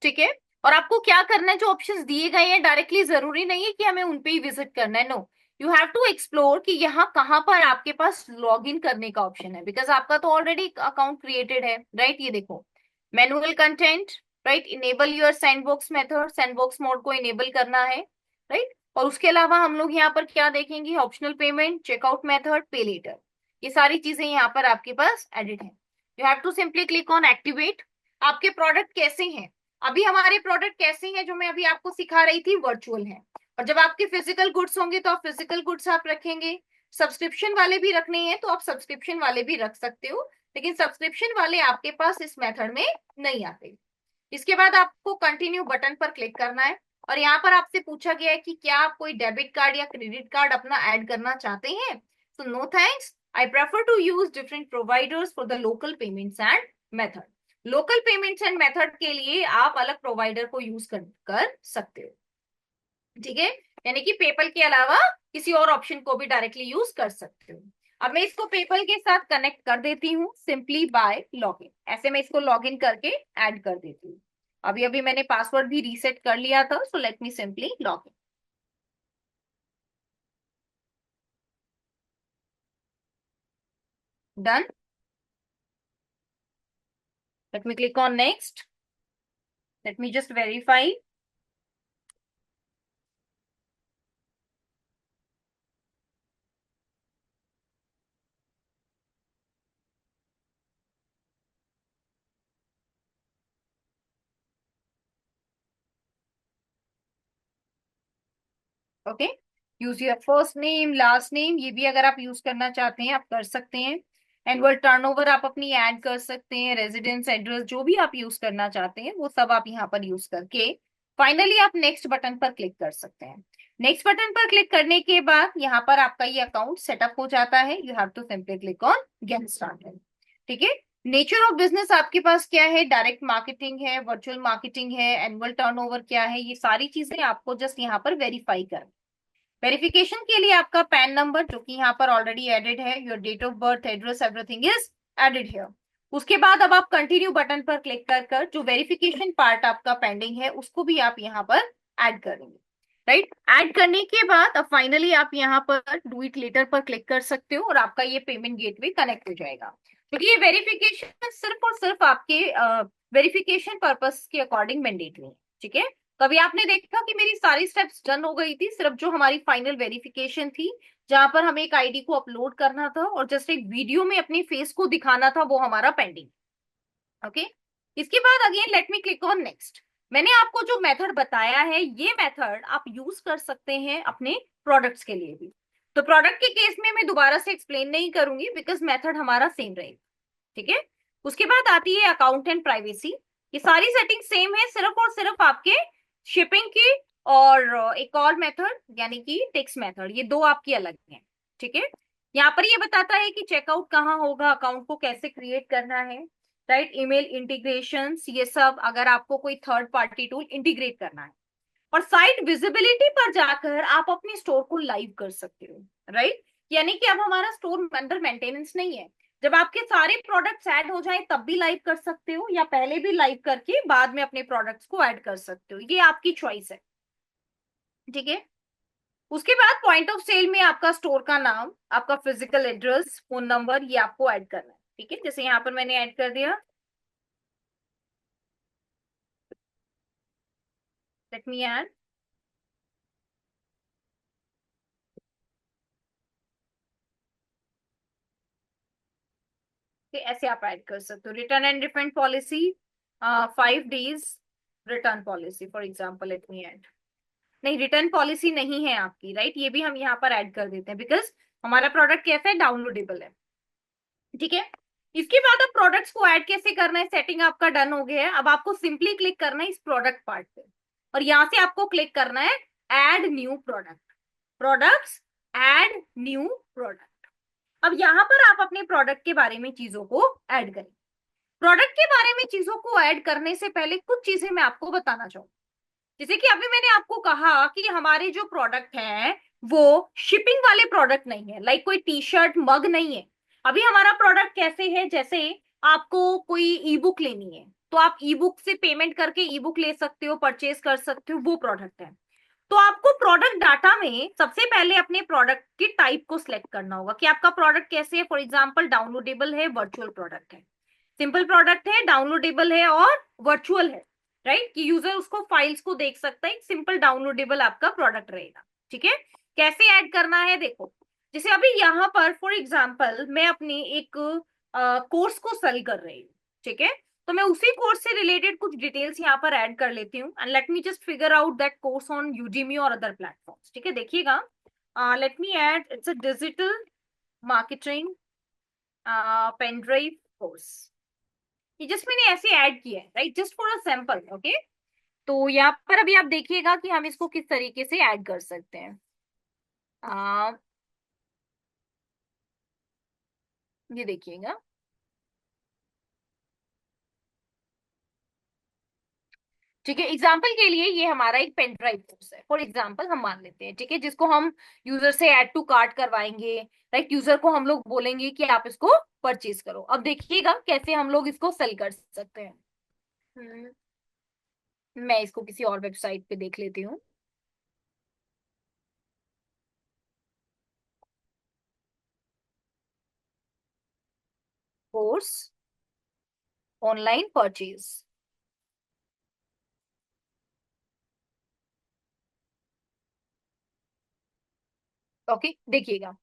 Speaker 1: ठीक है, और आपको क्या करना है, जो ऑप्शंस दिए गए हैं डायरेक्टली जरूरी नहीं है कि हमें उन पे ही विजिट करना है, no, you have to explore कि यहाँ कहाँ पर आपके पास लॉग इन करने का ऑप्शन है, बिकॉज आपका तो ऑलरेडी अकाउंट क्रिएटेड है, राइट। ये देखो, manual content, right, enable your sandbox method, sandbox mode को इनेबल करना है, राइट। और उसके अलावा हम लोग यहाँ पर क्या देखेंगे, optional payment, checkout method, pay later, ये सारी चीजें यहाँ पर आपके पास एडिट है। You have to simply click on activate. आपके प्रोडक्ट कैसे हैं, अभी हमारे प्रोडक्ट कैसे हैं, जो मैं अभी आपको सिखा रही थी, वर्चुअल हैं। और जब आपके फिजिकल गुड्स होंगे तो आप फिजिकल गुड्स आप रखेंगे, सब्सक्रिप्शन वाले भी रखने हैं तो आप सब्सक्रिप्शन वाले भी रख सकते हो, लेकिन सब्सक्रिप्शन वाले आपके पास इस मेथड में नहीं आते। इसके बाद आपको कंटिन्यू बटन पर क्लिक करना है, और यहाँ पर आपसे पूछा गया है कि क्या आप कोई डेबिट कार्ड या क्रेडिट कार्ड अपना ऐड करना चाहते हैं, तो no thanks, I prefer to use different providers for the local payments and method. Local payments and method के लिए आप अलग प्रोवाइडर को यूज कर सकते हो, ठीक है, यानी कि पेपल के अलावा किसी और ऑप्शन को भी डायरेक्टली यूज कर सकते हो। अब मैं इसको पेपल के साथ कनेक्ट कर देती हूँ सिंपली बाय लॉगिन, ऐसे मैं इसको लॉगिन करके ऐड कर देती हूँ। अभी अभी मैंने पासवर्ड भी रीसेट कर लिया था, सो let me simply login. Done. Late me click on next. Late me just verify. Okay, use your first name, last name, ये भी अगर आप यूज करना चाहते हैं आप कर सकते हैं। एनुअल टर्नओवर आप अपनी ऐड कर सकते हैं, रेजिडेंस एड्रेस, जो भी आप यूज करना चाहते हैं वो सब आप यहाँ पर यूज करके फाइनली आप नेक्स्ट बटन पर क्लिक कर सकते हैं। नेक्स्ट बटन पर क्लिक करने के बाद यहाँ पर आपका ये अकाउंट सेटअप हो जाता है। You have to simply click on get started. ठीक है, नेचर ऑफ बिजनेस आपके पास क्या है, डायरेक्ट मार्केटिंग है, वर्चुअल मार्केटिंग है, एनुअल टर्नओवर क्या है, ये सारी चीजें आपको जस्ट यहाँ पर वेरीफाई करनी। वेरिफिकेशन के लिए आपका पैन नंबर, जो कि यहाँ पर ऑलरेडी एडेड है, your date of birth, address, everything is added here. उसके बाद अब आप कंटिन्यू बटन पर क्लिक कर जो वेरिफिकेशन पार्ट आपका पेंडिंग है उसको भी आप यहाँ पर ऐड करेंगे, राइट। ऐड करने के बाद अब फाइनली आप यहाँ पर डू इट लेटर पर क्लिक कर सकते हो और आपका ये पेमेंट गेटवे कनेक्ट हो जाएगा, क्योंकि ये वेरिफिकेशन सिर्फ और सिर्फ आपके वेरिफिकेशन पर्पस के अकॉर्डिंग मैंडेटरी है, ठीक है। कभी आपने देखा कि मेरी सारी स्टेप्स डन हो गई थी, सिर्फ जो हमारी फाइनल वेरिफिकेशन थी, जहां पर हमें एक आईडी को अपलोड करना था और जस्ट एक वीडियो में अपने फेस को दिखाना था, वो हमारा पेंडिंग, ओके, इसके बाद again let me click on next. मैंने आपको जो मेथड बताया है ये मेथड आप यूज कर सकते हैं अपने प्रोडक्ट्स के लिए भी। तो प्रोडक्ट के केस में मैं दोबारा से एक्सप्लेन नहीं करूंगी बिकॉज मेथड हमारा सेम रहेगा। ठीक है, उसके बाद आती है अकाउंट एंड प्राइवेसी। ये सारी सेटिंग सेम है, सिर्फ और सिर्फ आपके शिपिंग की और एक और मेथड यानी कि टेक्स्ट मेथड, ये दो आपकी अलग हैं। ठीक है, यहाँ पर ये बताता है कि चेकआउट कहाँ होगा, अकाउंट को कैसे क्रिएट करना है, राइट, ईमेल इंटीग्रेशंस, ये सब अगर आपको कोई थर्ड पार्टी टूल इंटीग्रेट करना है। और साइट विजिबिलिटी पर जाकर आप अपने स्टोर को लाइव कर सकते हो, राइट। यानी कि अब हमारा स्टोर अंडर मेंटेनेंस नहीं है, जब आपके सारे प्रोडक्ट्स ऐड हो जाएं तब भी लाइव कर सकते हो या पहले भी लाइव करके बाद में अपने प्रोडक्ट्स को ऐड कर सकते हो, ये आपकी चॉइस है। ठीक है, उसके बाद पॉइंट ऑफ सेल में आपका स्टोर का नाम, आपका फिजिकल एड्रेस, फोन नंबर, ये आपको ऐड करना है। ठीक है, जैसे यहाँ पर मैंने ऐड कर दिया, लेट मी ऐड, ऐसे आप ऐड कर सकते हो। Return and refund policy, 5 days return policy for example, late me add. नहीं, रिटर्न पॉलिसी नहीं है आपकी, राइट, ये भी हम यहाँ पर ऐड कर देते हैं बिकॉज हमारा प्रोडक्ट कैसा है, डाउनलोडेबल है। ठीक है, इसके बाद अब प्रोडक्ट्स को ऐड कैसे करना है, सेटिंग आपका डन हो गया है। अब आपको सिंपली क्लिक करना है इस प्रोडक्ट पार्ट पे और यहां से आपको क्लिक करना है add new product, products, add new product. अब यहाँ पर आप अपने प्रोडक्ट के बारे में चीजों को ऐड करें। प्रोडक्ट के बारे में चीजों को ऐड करने से पहले कुछ चीजें मैं आपको बताना चाहूंगी। जैसे कि अभी मैंने आपको कहा कि हमारे जो प्रोडक्ट हैं वो शिपिंग वाले प्रोडक्ट नहीं है, लाइक कोई टी शर्ट मग नहीं है। अभी हमारा प्रोडक्ट कैसे है, जैसे आपको कोई ई बुक लेनी है तो आप ई बुक से पेमेंट करके ई बुक ले सकते हो, परचेज कर सकते हो, वो प्रोडक्ट है। तो आपको प्रोडक्ट डाटा में सबसे पहले अपने प्रोडक्ट की टाइप को सिलेक्ट करना होगा कि आपका प्रोडक्ट कैसे है। फॉर एग्जांपल डाउनलोडेबल है, वर्चुअल प्रोडक्ट है, सिंपल प्रोडक्ट है, डाउनलोडेबल है और वर्चुअल है, राइट, कि यूजर उसको फाइल्स को देख सकता है। सिंपल डाउनलोडेबल आपका प्रोडक्ट रहेगा। ठीक है, कैसे ऐड करना है देखो, जैसे अभी यहाँ पर फॉर एग्जांपल मैं अपनी एक कोर्स को सेल कर रही हूँ। ठीक है, तो मैं उसी कोर्स से रिलेटेड कुछ डिटेल्स यहाँ पर ऐड कर लेती हूँ and let me just figure out that course on Udemy और अदर प्लेटफॉर्म्स। ठीक है, देखिएगा, let me add, it's a digital marketing pen drive course. ये जस्ट मैंने ऐसे ऐड किया है, right, just for a sample. Okay, तो यहाँ पर अभी आप देखिएगा कि हम इसको किस तरीके से ऐड कर सकते हैं। आ, ये देखिएगा, ठीक है, एग्जाम्पल के लिए ये हमारा एक पेन ड्राइव कोर्स है फॉर एग्जाम्पल हम मान लेते हैं। ठीक है, जिसको हम यूजर से ऐड टू कार्ट करवाएंगे, राइट, यूजर को हम लोग बोलेंगे कि आप इसको परचेज करो। अब देखिएगा कैसे हम लोग इसको सेल कर सकते हैं। हम्म, मैं इसको किसी और वेबसाइट पे देख लेती हूँ। कोर्स ऑनलाइन परचेज, ओके, देखिएगा।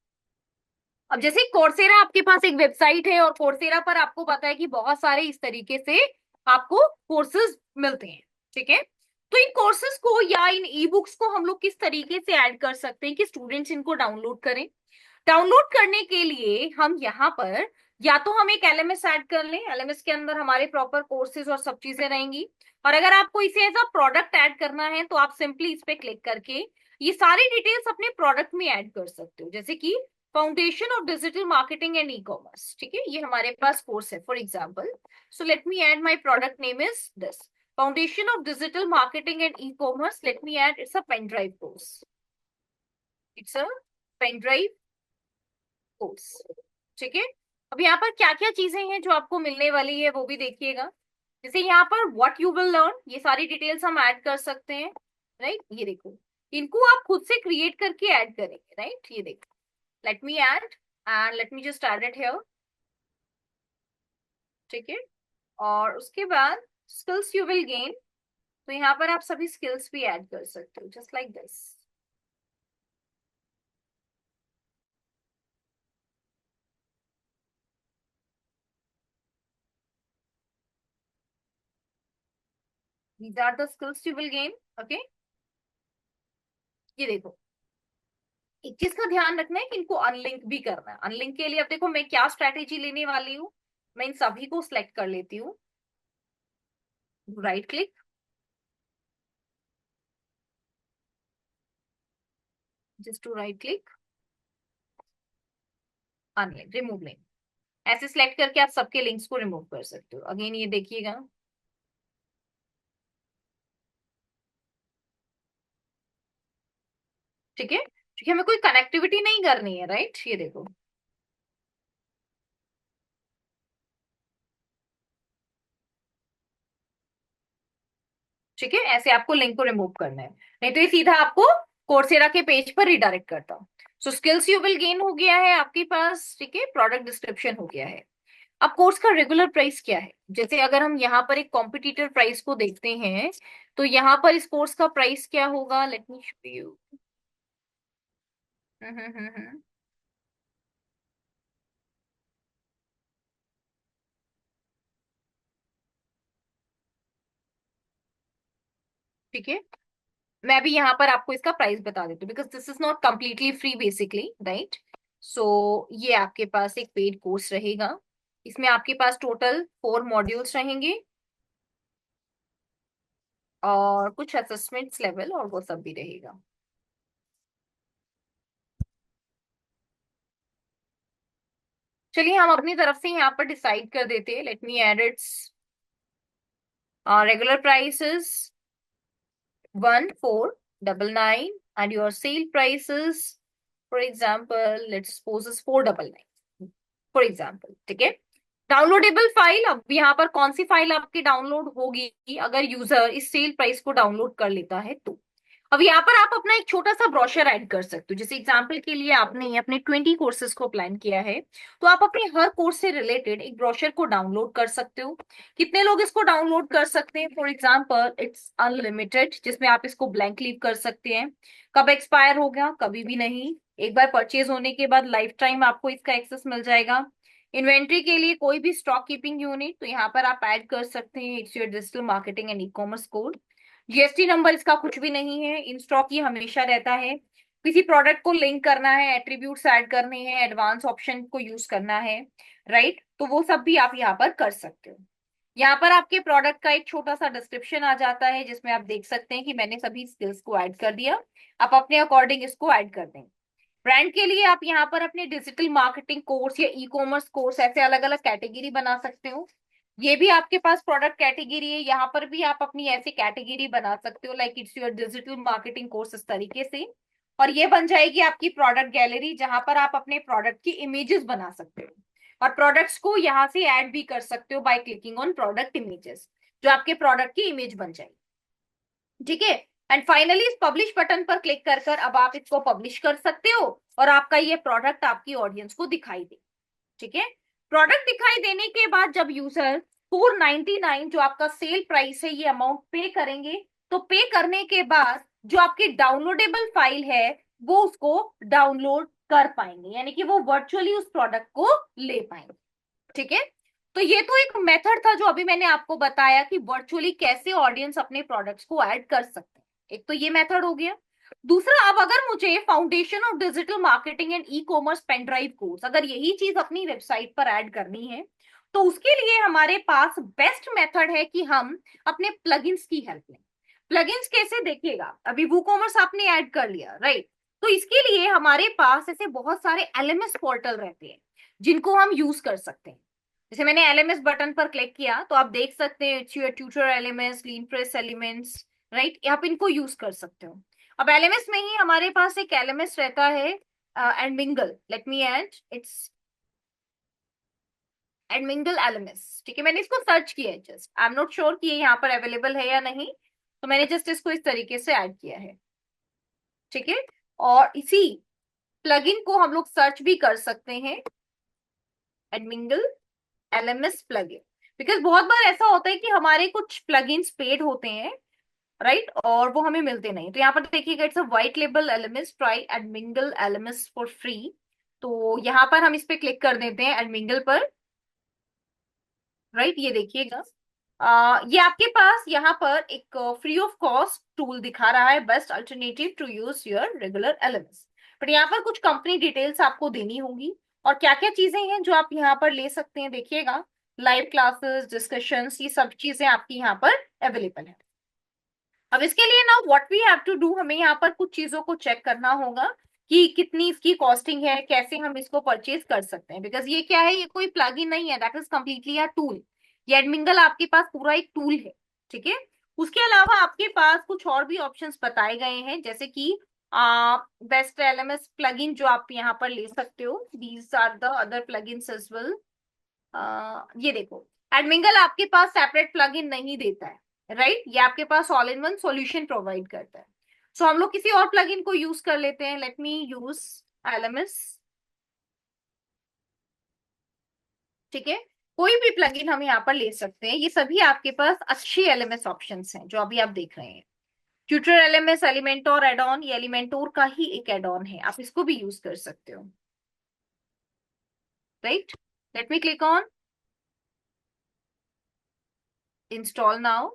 Speaker 1: अब जैसे कोर्सेरा आपके पास एक वेबसाइट है और कोर्सेरा पर आपको पता है कि बहुत सारे इस तरीके से आपको कोर्सेज मिलते हैं। ठीक है, तो इन कोर्सेज को या इन ई बुक्स को हम लोग किस तरीके से ऐड कर सकते हैं कि स्टूडेंट्स इनको डाउनलोड करें। डाउनलोड करने के लिए हम यहाँ पर या तो हम एक एलएमएस ऐड कर लें, एलएमएस के अंदर हमारे प्रॉपर कोर्सेज और सब चीजें रहेंगी। और अगर आपको इसे एज अ प्रोडक्ट ऐड करना है तो आप सिंपली इस पे क्लिक करके ये सारी डिटेल्स अपने प्रोडक्ट में ऐड कर सकते हो, जैसे कि foundation of digital marketing and e commerce. ठीक है, ये हमारे पास कोर्स है for example, so let me add my product name is this, foundation of digital marketing and e commerce, let me add, it's a pen drive course, it's a pen drive course. ठीक है, अब यहाँ पर क्या क्या चीजें हैं जो आपको मिलने वाली है वो भी देखिएगा। जैसे यहाँ पर व्हाट यू विल लर्न, ये सारी डिटेल्स हम ऐड कर सकते हैं, राइट, ये देखो, इनको आप खुद से क्रिएट करके ऐड करेंगे, राइट, ये देखो, late me add and let me just add it here. ठीक है, और उसके बाद स्किल्स यू विल गेन, तो यहाँ पर आप सभी स्किल्स भी ऐड कर सकते हो just like this. These are the skills you will gain. Okay, ये देखो, एक चीज का ध्यान रखना है कि इनको अनलिंक भी करना है। अनलिंक के लिए अब देखो मैं क्या स्ट्रैटेजी लेने वाली हूँ। मैं इन सभी को सिलेक्ट कर लेती हूँ, right click, just to right click, unlink, remove link. ऐसे सिलेक्ट करके आप सबके लिंक्स को रिमूव कर सकते हो। अगेन ये देखिएगा, ठीक है, क्योंकि हमें कोई कनेक्टिविटी नहीं करनी है, राइट। ये देखो, ठीक है, ऐसे आपको लिंक को रिमूव करना है, नहीं तो ये सीधा आपको कोर्सेरा के पेज पर रिडायरेक्ट करता हूँ। सो स्किल्स यू विल गेन हो गया है आपके पास, ठीक है, प्रोडक्ट डिस्क्रिप्शन हो गया है। अब कोर्स का रेगुलर प्राइस क्या है, जैसे अगर हम यहाँ पर एक कॉम्पिटिटर प्राइस को देखते हैं, तो यहाँ पर इस कोर्स का प्राइस क्या होगा, लेट मी शो यू। ठीक है, मैं भी यहाँ पर आपको इसका प्राइस बता देती हूँ, because this is not completely free basically, right. So ये आपके पास एक पेड कोर्स रहेगा। इसमें आपके पास टोटल 4 मॉड्यूल्स रहेंगे और कुछ असेसमेंट्स लेवल और वो सब भी रहेगा। चलिए हम अपनी तरफ से यहाँ पर डिसाइड कर देते हैं। Let me add it's regular prices 1499 and your sale price is, for example, let's suppose is 499 for example, ठीक है। डाउनलोडेबल फाइल, अब यहाँ पर कौन सी फाइल आपकी डाउनलोड होगी अगर यूजर इस सेल प्राइस को डाउनलोड कर लेता है तो। अब यहाँ पर आप अपना एक छोटा सा ब्रोशर ऐड कर सकते हो। जैसे एग्जाम्पल के लिए आपने अपने 20 कोर्सेज को प्लान किया है, तो आप अपने हर कोर्स से रिलेटेड एक ब्रोशर को डाउनलोड कर सकते हो। कितने लोग इसको डाउनलोड कर सकते हैं, फॉर एग्जाम्पल इट्स अनलिमिटेड, जिसमें आप इसको ब्लैंक लीव कर सकते हैं। कब एक्सपायर हो गया, कभी भी नहीं, एक बार परचेज होने के बाद लाइफ टाइम आपको इसका एक्सेस मिल जाएगा। इन्वेंट्री के लिए कोई भी स्टॉक कीपिंग यूनिट, तो यहाँ पर आप ऐड कर सकते हैं it's your digital marketing and e commerce code. GST number इसका कुछ भी नहीं है, इन स्टॉक ये हमेशा रहता है। किसी प्रोडक्ट को लिंक करना है, एट्रीब्यूट्स ऐड करने हैं, एडवांस ऑप्शन को यूज करना है, राइट, तो वो सब भी आप यहाँ पर कर सकते हो। यहाँ पर आपके प्रोडक्ट का एक छोटा सा डिस्क्रिप्शन आ जाता है, जिसमें आप देख सकते हैं कि मैंने सभी स्किल्स को ऐड कर दिया। आप अपने अकॉर्डिंग इसको ऐड कर दें। ब्रांड के लिए आप यहाँ पर अपने डिजिटल मार्केटिंग कोर्स या ई कॉमर्स कोर्स ऐसे अलग अलग कैटेगरी बना सकते हो। ये भी आपके पास प्रोडक्ट कैटेगरी है, यहाँ पर भी आप अपनी ऐसी कैटेगरी बना सकते हो, like it's your digital marketing course, इस तरीके से। और ये बन जाएगी आपकी प्रोडक्ट गैलरी, जहां पर आप अपने प्रोडक्ट की इमेजेस बना सकते हो और प्रोडक्ट्स को यहाँ से ऐड भी कर सकते हो by clicking on product images, जो आपके प्रोडक्ट की इमेज बन जाएगी, ठीक है। एंड फाइनली इस पब्लिश बटन पर क्लिक कर कर अब आप इसको पब्लिश कर सकते हो और आपका ये प्रोडक्ट आपकी ऑडियंस को दिखाई दे, ठीक है। प्रोडक्ट दिखाई देने के बाद जब यूजर 499 जो आपका सेल प्राइस है ये अमाउंट पे करेंगे, तो पे करने के बाद जो आपकी डाउनलोडेबल फाइल है वो उसको डाउनलोड कर पाएंगे, यानी कि वो वर्चुअली उस प्रोडक्ट को ले पाएंगे, ठीक है। तो ये तो एक मेथड था जो अभी मैंने आपको बताया कि वर्चुअली कैसे ऑडियंस अपने प्रोडक्ट्स को ऐड कर सकते हैं। एक तो ये मेथड हो गया। दूसरा, अब अगर मुझे foundation of digital marketing and e commerce pen drive course अगर यही चीज अपनी वेबसाइट पर ऐड करनी है, तो उसके लिए हमारे पास बेस्ट मेथड है कि हम अपने प्लगइन्स की हेल्प लें। प्लगइन्स कैसे, देखिएगा, अभी वूकॉमर्स आपने ऐड कर लिया, राइट, तो इसके लिए हमारे पास ऐसे बहुत सारे एलएमएस पोर्टल रहते हैं जिनको हम यूज कर सकते हैं। जैसे मैंने एलएमएस बटन पर क्लिक किया तो आप देख सकते हैं it's your tutor LMS, lean press elements, right, आप इनको यूज कर सकते हो। अब एलएमएस में ही हमारे पास एक एलएमएस रहता है Edmingle, let me add it's Edmingle LMS, ठीक है। मैंने इसको सर्च किया है, just I am not sure कि ये यहाँ पर अवेलेबल है या नहीं, तो मैंने जस्ट इसको इस तरीके से ऐड किया है, ठीक है। और इसी प्लगइन को हम लोग सर्च भी कर सकते हैं, एडमिंगल एलएमएस प्लगइन। बिकॉज बहुत बार ऐसा होता है कि हमारे कुछ प्लगइन्स पेड होते हैं, राइट, और वो हमें मिलते नहीं। तो यहाँ पर देखिएगा it's a white label LMS, try Edmingle LMS for free. तो यहाँ पर हम इस पे क्लिक कर देते हैं एडमिंगल पर, राइट, ये देखिएगा ये आपके पास यहाँ पर एक फ्री ऑफ कॉस्ट टूल दिखा रहा है, best alternative to use your regular LMS. But यहाँ पर कुछ कंपनी डिटेल्स आपको देनी होंगी, और क्या क्या चीजें हैं जो आप यहाँ पर ले सकते हैं देखिएगा। लाइव क्लासेस, डिस्कशंस, ये सब चीजें आपकी यहाँ पर अवेलेबल है। अब इसके लिए ना what we have to do, हमें यहाँ पर कुछ चीजों को चेक करना होगा कि कितनी इसकी कॉस्टिंग है, कैसे हम इसको परचेज कर सकते हैं। बिकॉज ये क्या है, ये कोई प्लगइन नहीं है, that is completely a tool. ये एडमिंगल आपके पास पूरा एक टूल है, ठीक है। उसके अलावा आपके पास कुछ और भी ऑप्शंस बताए गए हैं, जैसे कि बेस्ट एलएमएस प्लगइन जो आप यहाँ पर ले सकते हो। These are the other plugins as well. ये देखो, एडमिंगल आपके पास सेपरेट प्लगइन नहीं देता है, राइट। ये आपके पास all in one solution provide करता है। सो हम लोग किसी और प्लगइन को यूज कर लेते हैं। लेट मी यूज एलएमएस, ठीक है। कोई भी प्लगइन हम यहाँ पर ले सकते हैं। ये सभी आपके पास अच्छी एलएमएस ऑप्शंस हैं जो अभी आप देख रहे हैं। ट्यूटर एलएमएस, एलिमेंटोर एड ऑन, ये एलिमेंटोर का ही एक एड ऑन है, आप इसको भी यूज कर सकते हो, right. Late me click on install now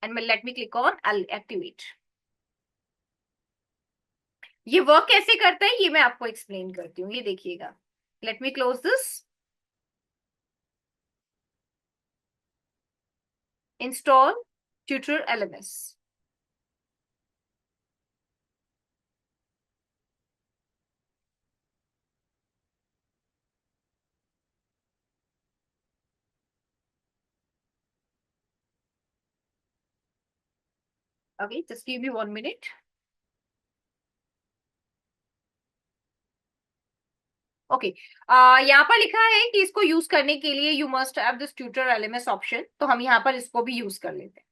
Speaker 1: and let me click on activate. ये वर्क कैसे करता है ये मैं आपको एक्सप्लेन करती हूँ, ये देखिएगा। Let me close this, install tutor LMS. Okay, just give me 1 minute. Okay, यहाँ पर लिखा है कि इसको यूज करने के लिए you must have this tutor LMS option, तो हम यहाँ पर इसको भी यूज कर लेते हैं।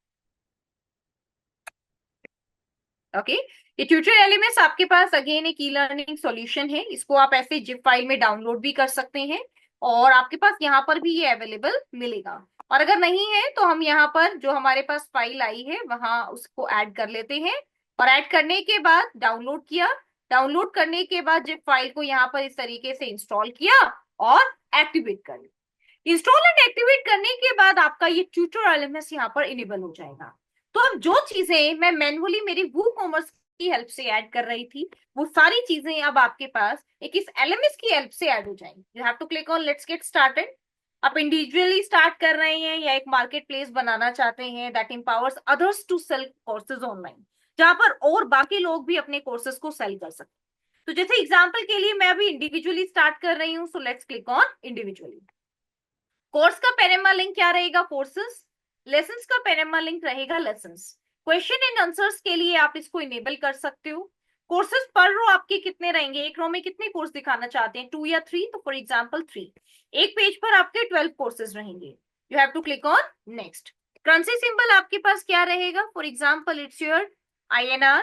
Speaker 1: ओके, ये ट्यूटर एलएमएस आपके पास अगेन एक ई लर्निंग सॉल्यूशन है। इसको आप ऐसे जिप फाइल में डाउनलोड भी कर सकते हैं, और आपके पास यहाँ पर भी ये अवेलेबल मिलेगा। और अगर नहीं है तो हम यहाँ पर जो हमारे पास फाइल आई है वहां उसको ऐड कर लेते हैं, और ऐड करने के बाद डाउनलोड किया। डाउनलोड करने के बाद जिप फाइल को यहाँ पर इस तरीके से इंस्टॉल किया और एक्टिवेट कर लिया। इंस्टॉल एंड एक्टिवेट करने के बाद आपका ये ट्यूटर एलएमएस यहाँ पर इनेबल हो जाएगा। तो अब जो चीजें मैं मैनुअली मेरी वो कॉमर्स की हेल्प से ऐड कर रही थी, वो सारी चीजें अब आपके पास एक इस एलएमएस की हेल्प से ऐड हो जाएंगी। You have to click on let's get started. आप इंडिविजुअली स्टार्ट कर रहे हैं या एक मार्केट प्लेस बनाना चाहते हैं that empowers others to sell courses online, जहां पर और बाकी लोग भी अपने कोर्सेज को सेल कर सकते हैं। तो जैसे एग्जांपल के लिए मैं अभी इंडिविजुअली स्टार्ट कर रही हूँ, so let's click on individually. Course का पेरेमा लिंक क्या रहेगा, कोर्सेस। लेसन्स का पेरेमा लिंक रहेगा लेसन्स। क्वेश्चन एंड आंसर्स के लिए आप इसको इनेबल कर सकते हो। कोर्सेस पर रो आपके कितने रहेंगे, एक रो में कितने कोर्स दिखाना चाहते हैं, 2 या 3, तो फॉर एग्जांपल 3। एक पेज पर आपके 12 कोर्सेज रहेंगे। You have to click on next. Currency symbol आपके पास क्या रहेगा, for example it's your INR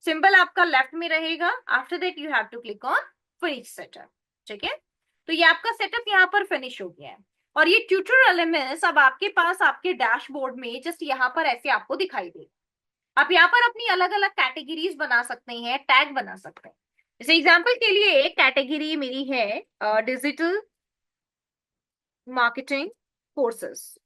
Speaker 1: symbol आपका लेफ्ट में रहेगा। After that you have to click on finish setup, ठीक है। तो ये आपका सेटअप यहाँ पर फिनिश हो गया है। और ये ट्यूटर एलएमएस अब आपके पास आपके डैशबोर्ड में जस्ट यहाँ पर ऐसे आपको दिखाई दे। आप यहाँ पर अपनी अलग अलग कैटेगरीज बना सकते हैं, टैग बना सकते हैं। जैसे एग्जांपल के लिए एक कैटेगरी मेरी है डिजिटल मार्केटिंग कोर्सेस,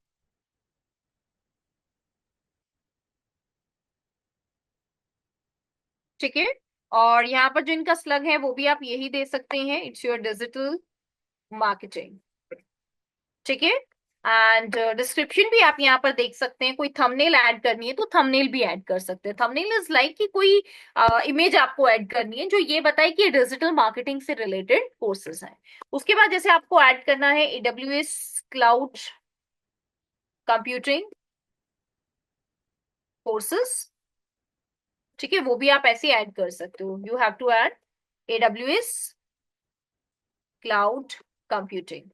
Speaker 1: ठीक है। और यहाँ पर जो इनका स्लग है वो भी आप यही दे सकते हैं, इट्स योर डिजिटल मार्केटिंग, ठीक है। एंड डिस्क्रिप्शन भी आप यहाँ पर देख सकते हैं। कोई थंबनेल ऐड करनी है तो थंबनेल भी ऐड कर सकते हैं। थंबनेल इज लाइक कि कोई इमेज आपको ऐड करनी है जो ये बताए कि डिजिटल मार्केटिंग से रिलेटेड कोर्सेज हैं। उसके बाद जैसे आपको ऐड करना है AWS क्लाउड कंप्यूटिंग कोर्सेज, ठीक है, वो भी आप ऐसे ऐड कर सकते हो। You have to add AWS cloud computing,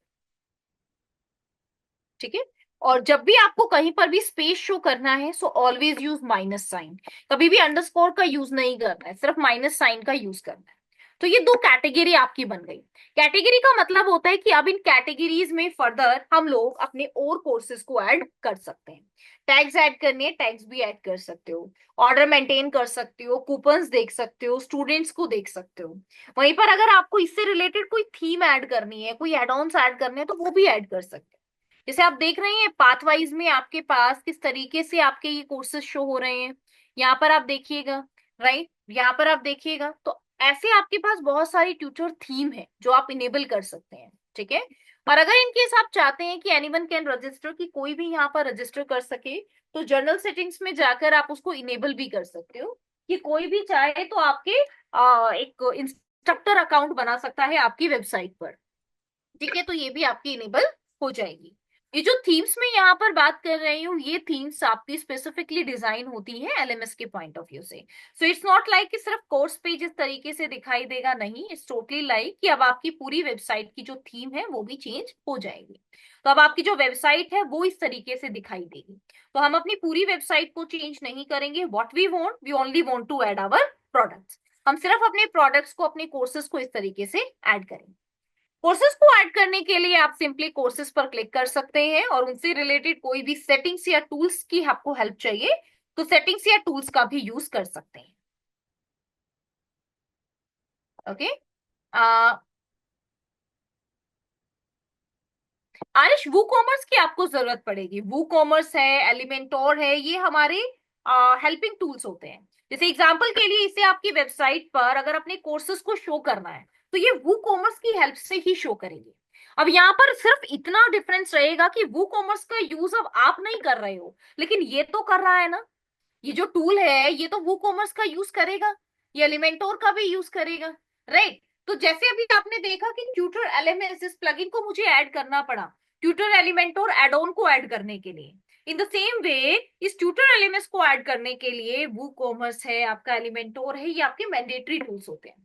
Speaker 1: ठीक है। और जब भी आपको कहीं पर भी स्पेस शो करना है so always use minus sign. कभी भी अंडरस्कोर का यूज नहीं करना है, सिर्फ माइनस साइन का यूज करना है। तो ये दो कैटेगरी आपकी बन गई। कैटेगरी का मतलब होता है कि अब इन कैटेगरीज में फर्दर हम लोग अपने और कोर्सेज को ऐड कर सकते हैं। टैग्स ऐड करने हैं, टैग्स भी ऐड कर सकते हो। ऑर्डर मेंटेन कर सकते हो, कूपन्स देख सकते हो, स्टूडेंट्स को देख सकते हो। वहीं पर अगर आपको इससे रिलेटेड कोई थीम ऐड करनी है, कोई एड ऑन्स ऐड करने हैं तो वो भी ऐड कर सकते हो। जैसे आप देख रहे हैं पाथ वाइज में आपके पास किस तरीके से आपके ये कोर्सेज शो हो रहे हैं, यहाँ पर आप देखिएगा, राइट, यहाँ पर आप देखिएगा। तो ऐसे आपके पास बहुत सारी ट्यूटर थीम है जो आप इनेबल कर सकते हैं, ठीक है। और अगर इनकेस आप चाहते हैं कि एनीवन कैन रजिस्टर, कि कोई भी यहाँ पर रजिस्टर कर सके, तो जनरल सेटिंग्स में जाकर आप उसको इनेबल भी कर सकते हो, कि कोई भी चाहे तो आपके एक इंस्ट्रक्टर अकाउंट बना सकता है आपकी वेबसाइट पर, ठीक है। तो ये भी आपकी इनेबल हो जाएगी। ये जो थीम्स में यहाँ पर बात कर रही हूँ, ये थीम्स आपकी स्पेसिफिकली डिजाइन होती है एलएमएस के पॉइंट ऑफ व्यू से। सो इट्स नॉट लाइक कि सिर्फ कोर्स पेज इस तरीके से दिखाई देगा, नहीं, इट्स टोटली लाइक कि अब आपकी पूरी वेबसाइट की जो थीम है वो भी चेंज हो जाएगी। तो अब आपकी जो वेबसाइट है वो इस तरीके से दिखाई देगी। तो हम अपनी पूरी वेबसाइट को चेंज नहीं करेंगे। What we want, we only want to add our products. हम सिर्फ अपने प्रोडक्ट्स को, अपने कोर्सेज को इस तरीके से ऐड करेंगे। कोर्सेज को ऐड करने के लिए आप सिंपली कोर्सेज पर क्लिक कर सकते हैं, और उनसे रिलेटेड कोई भी सेटिंग्स या टूल्स की आपको हेल्प चाहिए तो सेटिंग्स या टूल्स का भी यूज कर सकते हैं। ओके। आयुष, वू कॉमर्स की आपको जरूरत पड़ेगी। वू कॉमर्स है, एलिमेंटोर है, ये हमारे हेल्पिंग टूल्स होते हैं। जैसे एग्जांपल के लिए, इसे आपकी वेबसाइट पर अगर अपने कोर्सेज को शो करना है तो ये वू कॉमर्स की हेल्प से ही शो करेंगे। अब यहाँ पर सिर्फ इतना डिफरेंस रहेगा कि वू कॉमर्स का यूज अब आप नहीं कर रहे हो, लेकिन ये तो कर रहा है ना। ये जो टूल है ये तो वो कॉमर्स का यूज करेगा, ये एलिमेंटोर का भी यूज करेगा, राइट। तो जैसे अभी आपने देखा कि ट्यूटर एलएमएस इस प्लगइन को मुझे ऐड करना पड़ा ट्यूटर एलिमेंटोर एड ऑन को ऐड करने के लिए। इन द सेम वे इस ट्यूटर एलएमएस को ऐड करने के लिए वो कॉमर्स है, आपका एलिमेंटोर है, ये आपके मैंडेटरी टूल्स होते हैं,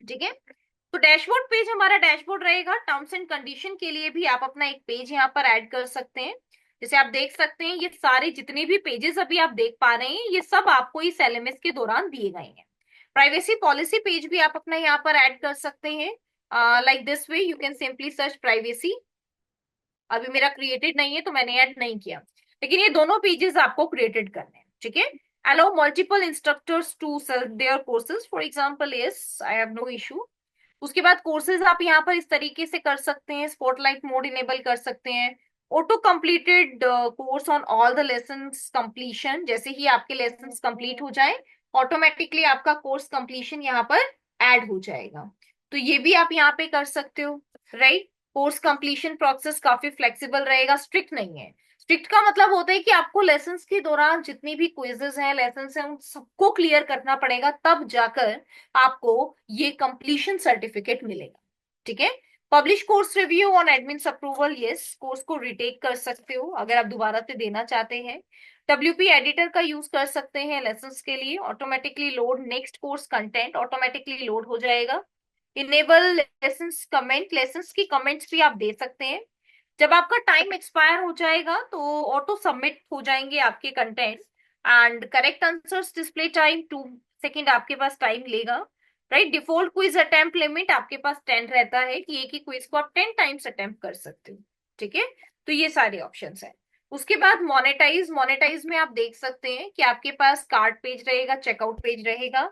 Speaker 1: ठीक है। तो डैशबोर्ड पेज हमारा डैशबोर्ड रहेगा। टर्म्स एंड कंडीशन के लिए भी आप अपना एक पेज यहाँ पर ऐड कर सकते हैं। जैसे आप देख सकते हैं ये सारे जितने भी पेजेस अभी आप देख पा रहे हैं ये सब आपको इस एलएमएस के दौरान दिए गए हैं। प्राइवेसी पॉलिसी पेज भी आप अपना यहाँ पर ऐड कर सकते हैं। Like this way you can simply search privacy. अभी मेरा क्रिएटेड नहीं है तो मैंने ऐड नहीं किया, लेकिन ये दोनों पेजेस आपको क्रिएटेड करने हैं, ठीक है। Allow multiple instructors to select their courses for example, yes I have no issue. उसके बाद कोर्सेज आप यहाँ पर इस तरीके से कर सकते हैं, स्पॉटलाइट मोड इनेबल कर सकते हैं। Auto completed course on all the lessons completion, जैसे ही आपके लेसन्स कंप्लीट हो जाए ऑटोमेटिकली आपका कोर्स कंप्लीशन यहाँ पर ऐड हो जाएगा। तो ये भी आप यहाँ पे कर सकते हो, राइट। कोर्स कंप्लीशन प्रोसेस काफी फ्लेक्सिबल रहेगा, स्ट्रिक्ट नहीं है। स्ट्रिक्ट का मतलब होता है कि आपको लेसन्स के दौरान जितनी भी क्विजेस हैं, लेसन्स हैं, उन सबको क्लियर करना पड़ेगा, तब जाकर आपको ये कंप्लीशन सर्टिफिकेट मिलेगा, ठीक है। Publish course review on admin approval, yes, course को रिटेक कर सकते हो अगर आप दोबारा से देना चाहते हैं। डब्ल्यूपी एडिटर का यूज कर सकते हैं लेसन्स के लिए। Automatically load next course content automatically load हो जाएगा। इनेबल लेसन्स कमेंट, लेसन्स की कमेंट्स भी आप दे सकते हैं। जब आपका टाइम एक्सपायर हो जाएगा तो ऑटो सबमिट हो जाएंगे आपके content. And correct answers display time 2 second आपके पास टाइम लेगा, right. Default quiz attempt limit आपके पास 10 रहता है कि एक ही क्विज को आप 10 टाइम्स अटेम्प्ट कर सकते हो, ठीक है। तो ये सारे ऑप्शंस हैं। उसके बाद मोनेटाइज, मोनेटाइज में आप देख सकते हैं कि आपके पास कार्ड पेज रहेगा, चेकआउट पेज रहेगा,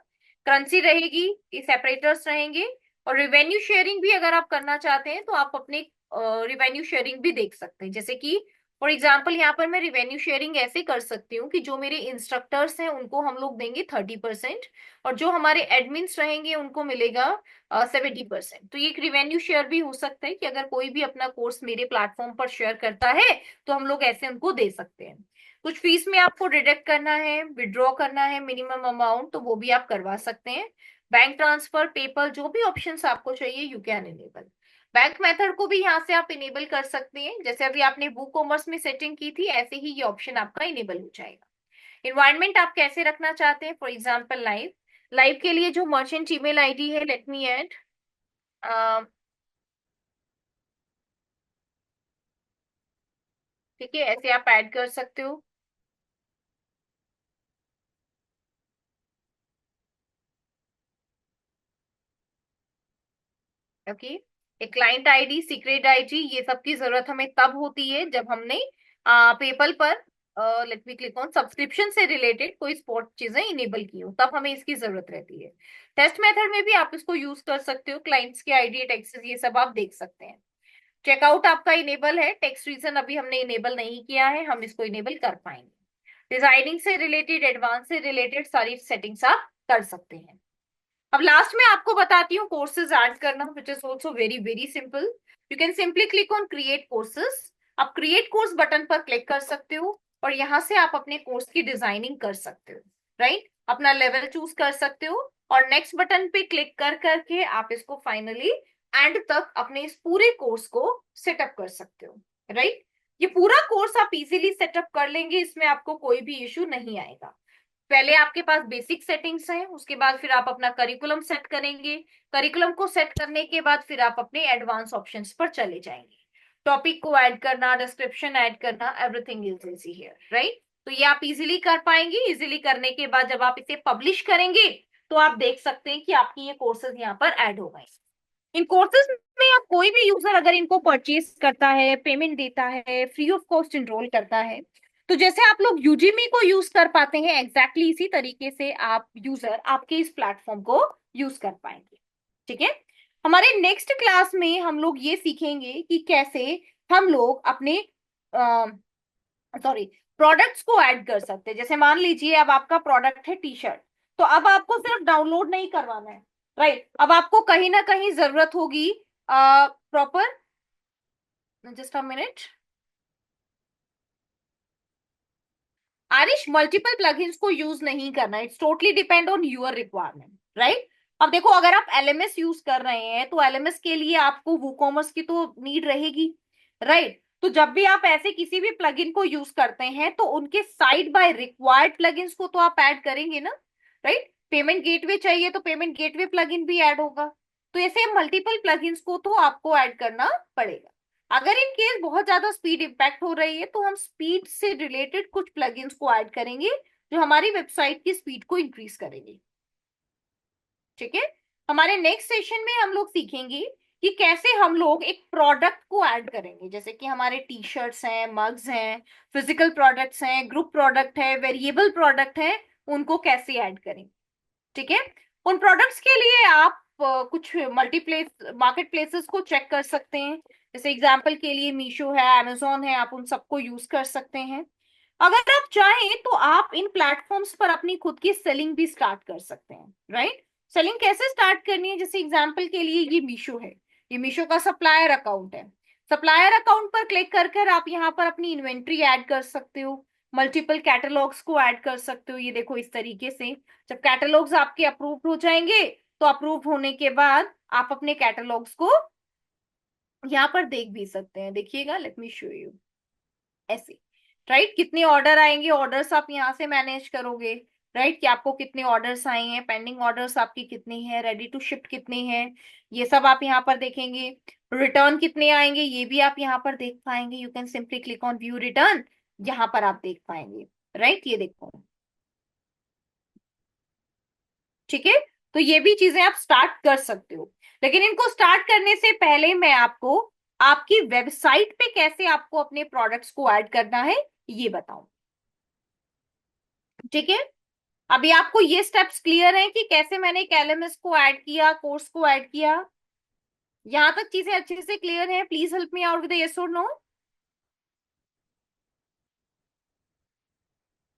Speaker 1: करेंसी रहेगी, सेपरेटर्स रहेंगे, और रिवेन्यू शेयरिंग भी अगर आप करना चाहते हैं तो आप अपने रिवेन्यू शेयरिंग भी देख सकते हैं। जैसे कि फॉर एग्जाम्पल यहाँ पर मैं रिवेन्यू शेयरिंग ऐसे कर सकती हूँ कि जो मेरे इंस्ट्रक्टर्स हैं उनको हम लोग देंगे 30%, और जो हमारे एडमिन्स रहेंगे उनको मिलेगा 70%। तो ये एक रिवेन्यू शेयर भी हो सकता है कि अगर कोई भी अपना कोर्स मेरे प्लेटफॉर्म पर शेयर करता है तो हम लोग ऐसे उनको दे सकते हैं। कुछ फीस में आपको डिडक्ट करना है, विड्रॉ करना है मिनिमम अमाउंट, तो वो भी आप करवा सकते हैं। बैंक ट्रांसफर, पेपर, जो भी ऑप्शंस आपको चाहिए you can enable. Bank method को भी यहाँ से आप इनेबल कर सकते हैं, जैसे अभी आपने वू कॉमर्स में सेटिंग की थी ऐसे ही ये ऑप्शन आपका इनेबल हो जाएगा। इन्वायरमेंट आप कैसे रखना चाहते हैं, फॉर एग्जाम्पल लाइव, लाइव के लिए जो मर्चेंट ईमेल आईडी है, लेट मी ऐड, ठीक है, ऐसे आप ऐड कर सकते हो। ओके। एक क्लाइंट आईडी, सीक्रेट आईडी, ये सब की जरूरत हमें तब होती है जब हमने पेपल पर late me click on subscription से रिलेटेड कोई स्पॉट चीजें इनेबल की हो, तब हमें इसकी जरूरत रहती है। टेस्ट मेथड में भी आप इसको यूज कर सकते हो, क्लाइंट्स की आईडी टैक्सेस ये सब आप देख सकते हैं। चेकआउट आपका इनेबल है, टेक्स्ट रीजन अभी हमने इनेबल नहीं किया है, हम इसको इनेबल कर पाएंगे। डिजाइनिंग से रिलेटेड, एडवांस से रिलेटेड सारी सेटिंग्स आप कर सकते हैं। अब लास्ट में आपको बताती हूँ कोर्सेज ऐड करना, which is also very very simple. You can simply click on create courses. आप क्रिएट कोर्स बटन पर क्लिक कर सकते हो और यहाँ से आप अपने कोर्स की डिजाइनिंग कर सकते हो, राइट। अपना लेवल चूज कर सकते हो और नेक्स्ट बटन पे क्लिक कर करके आप इसको फाइनली एंड तक अपने इस पूरे कोर्स को सेटअप कर सकते हो, राइट। ये पूरा कोर्स आप इजीली सेटअप कर लेंगे, इसमें आपको कोई भी इश्यू नहीं आएगा। पहले आपके पास बेसिक सेटिंग्स हैं, उसके बाद फिर आप अपना करिकुलम सेट करेंगे। करिकुलम को सेट करने के बाद फिर आप अपने एडवांस ऑप्शंस पर चले जाएंगे। टॉपिक को ऐड करना, डिस्क्रिप्शन ऐड करना, everything is easy here, right. तो ये आप इजीली कर पाएंगे। इजीली करने के बाद जब आप इसे पब्लिश करेंगे तो आप देख सकते हैं कि आपकी ये कोर्सेज यहाँ पर ऐड हो गए। इन कोर्सेज में आप कोई भी यूजर अगर इनको परचेज करता है, पेमेंट देता है, फ्री ऑफ कॉस्ट इनरोल करता है, तो जैसे आप लोग यूजीमी को यूज कर पाते हैं एग्जैक्टली इसी तरीके से आप यूजर आपके इस प्लेटफॉर्म को यूज कर पाएंगे। ठीक है। हमारे नेक्स्ट क्लास में हम लोग ये सीखेंगे कि कैसे हम लोग अपने सॉरी प्रोडक्ट्स को ऐड कर सकते हैं। जैसे मान लीजिए अब आपका प्रोडक्ट है टी शर्ट, तो अब आपको सिर्फ डाउनलोड नहीं करवाना है, राइट। अब आपको कहीं ना कहीं जरूरत होगी proper, just a minute Aarish, multiple plugins को यूज नहीं करना, it's totally depend on your requirement, right. अब देखो अगर आप एलएमएस यूज कर रहे हैं तो एलएमएस के लिए आपको वूकॉमर्स की तो नीड रहेगी, राइट। तो जब भी आप ऐसे किसी भी प्लगइन को यूज करते हैं तो उनके साइड बाय रिक्वायर्ड प्लगइन्स को तो आप ऐड करेंगे ना, राइट। पेमेंट गेटवे चाहिए तो पेमेंट गेटवे प्लगइन भी ऐड होगा। तो ऐसे मल्टीपल प्लगइन्स को तो आपको ऐड करना पड़ेगा। अगर इन केस बहुत ज्यादा स्पीड इम्पैक्ट हो रही है तो हम स्पीड से रिलेटेड कुछ प्लगइन्स को ऐड करेंगे जो हमारी वेबसाइट की स्पीड को इंक्रीज करेंगे। ठीक है। हमारे नेक्स्ट सेशन में हम लोग सीखेंगे कि कैसे हम लोग एक प्रोडक्ट को ऐड करेंगे, जैसे कि हमारे टी शर्ट्स हैं, मग्स हैं, फिजिकल प्रोडक्ट्स हैं, ग्रुप प्रोडक्ट है, वेरिएबल प्रोडक्ट है, उनको कैसे ऐड करेंगे। ठीक है। उन प्रोडक्ट्स के लिए आप कुछ मल्टीप्लेस मार्केट प्लेसेस को चेक कर सकते हैं। जैसे एग्जांपल के लिए मीशो है, amazon है, आप उन सबको यूज कर सकते हैं। अगर आप चाहें तो आप इन प्लेटफॉर्म्स पर अपनी खुद की सेलिंग भी स्टार्ट कर सकते हैं, राइट। सेलिंग कैसे स्टार्ट करनी है, जैसे एग्जांपल के लिए ये मीशो है, ये मीशो का सप्लायर अकाउंट है। सप्लायर अकाउंट पर क्लिक कर कर आप यहाँ पर अपनी इन्वेंट्री ऐड कर सकते हो, मल्टीपल कैटलॉग्स को ऐड कर सकते हो। ये देखो इस तरीके से जब कैटलॉग्स आपके अप्रूव हो जाएंगे तो अप्रूव होने के बाद आप अपने कैटलॉग्स को यहाँ पर देख भी सकते हैं। देखिएगा, लेट मी शो यू, ऐसे, राइट। कितने ऑर्डर आएंगे, ऑर्डर्स आप यहाँ से मैनेज करोगे, राइट, कि आपको कितने ऑर्डर्स आए हैं, पेंडिंग ऑर्डर्स आपकी कितनी है, रेडी टू शिफ्ट कितने हैं, ये सब आप यहाँ पर देखेंगे। रिटर्न कितने आएंगे ये भी आप यहाँ पर देख पाएंगे। You can simply click on view return, यहाँ पर आप देख पाएंगे, राइट। ये देखो, ठीक है। तो ये भी चीजें आप स्टार्ट कर सकते हो, लेकिन इनको स्टार्ट करने से पहले मैं आपको आपकी वेबसाइट पे कैसे आपको अपने प्रोडक्ट्स को ऐड करना है ये बताऊं। ठीक है। अभी आपको ये स्टेप्स क्लियर हैं कि कैसे मैंने एक एलएमएस को ऐड किया, कोर्स को ऐड किया, यहां तक चीजें अच्छे से क्लियर हैं। Please help me out with yes और no.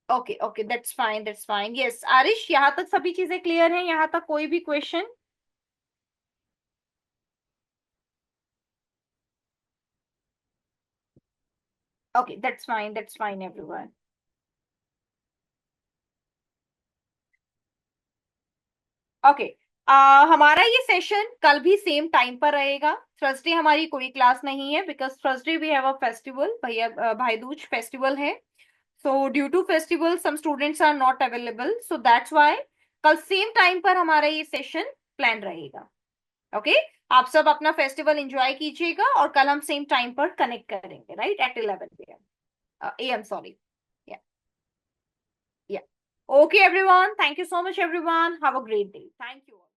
Speaker 1: Okay okay, that's fine, that's fine. Yes Arish, यहाँ तक सभी चीजें क्लियर हैं, यहाँ तक कोई भी question? Okay, that's fine everyone. Okay, हमारा ये सेशन कल भी सेम टाइम पर रहेगा। थर्सडे हमारी कोई क्लास नहीं है because Thursday we have a festival, भैया भाई दूज फेस्टिवल है। So due to festival some students are not available, so that's why कल सेम टाइम पर हमारा ये सेशन प्लान रहेगा। ओके। आप सब अपना फेस्टिवल एंजॉय कीजिएगा और कल हम सेम टाइम पर कनेक्ट करेंगे, राइट, एट 11 AM, सॉरी। या या okay everyone, thank you so much everyone, have a great day, thank you.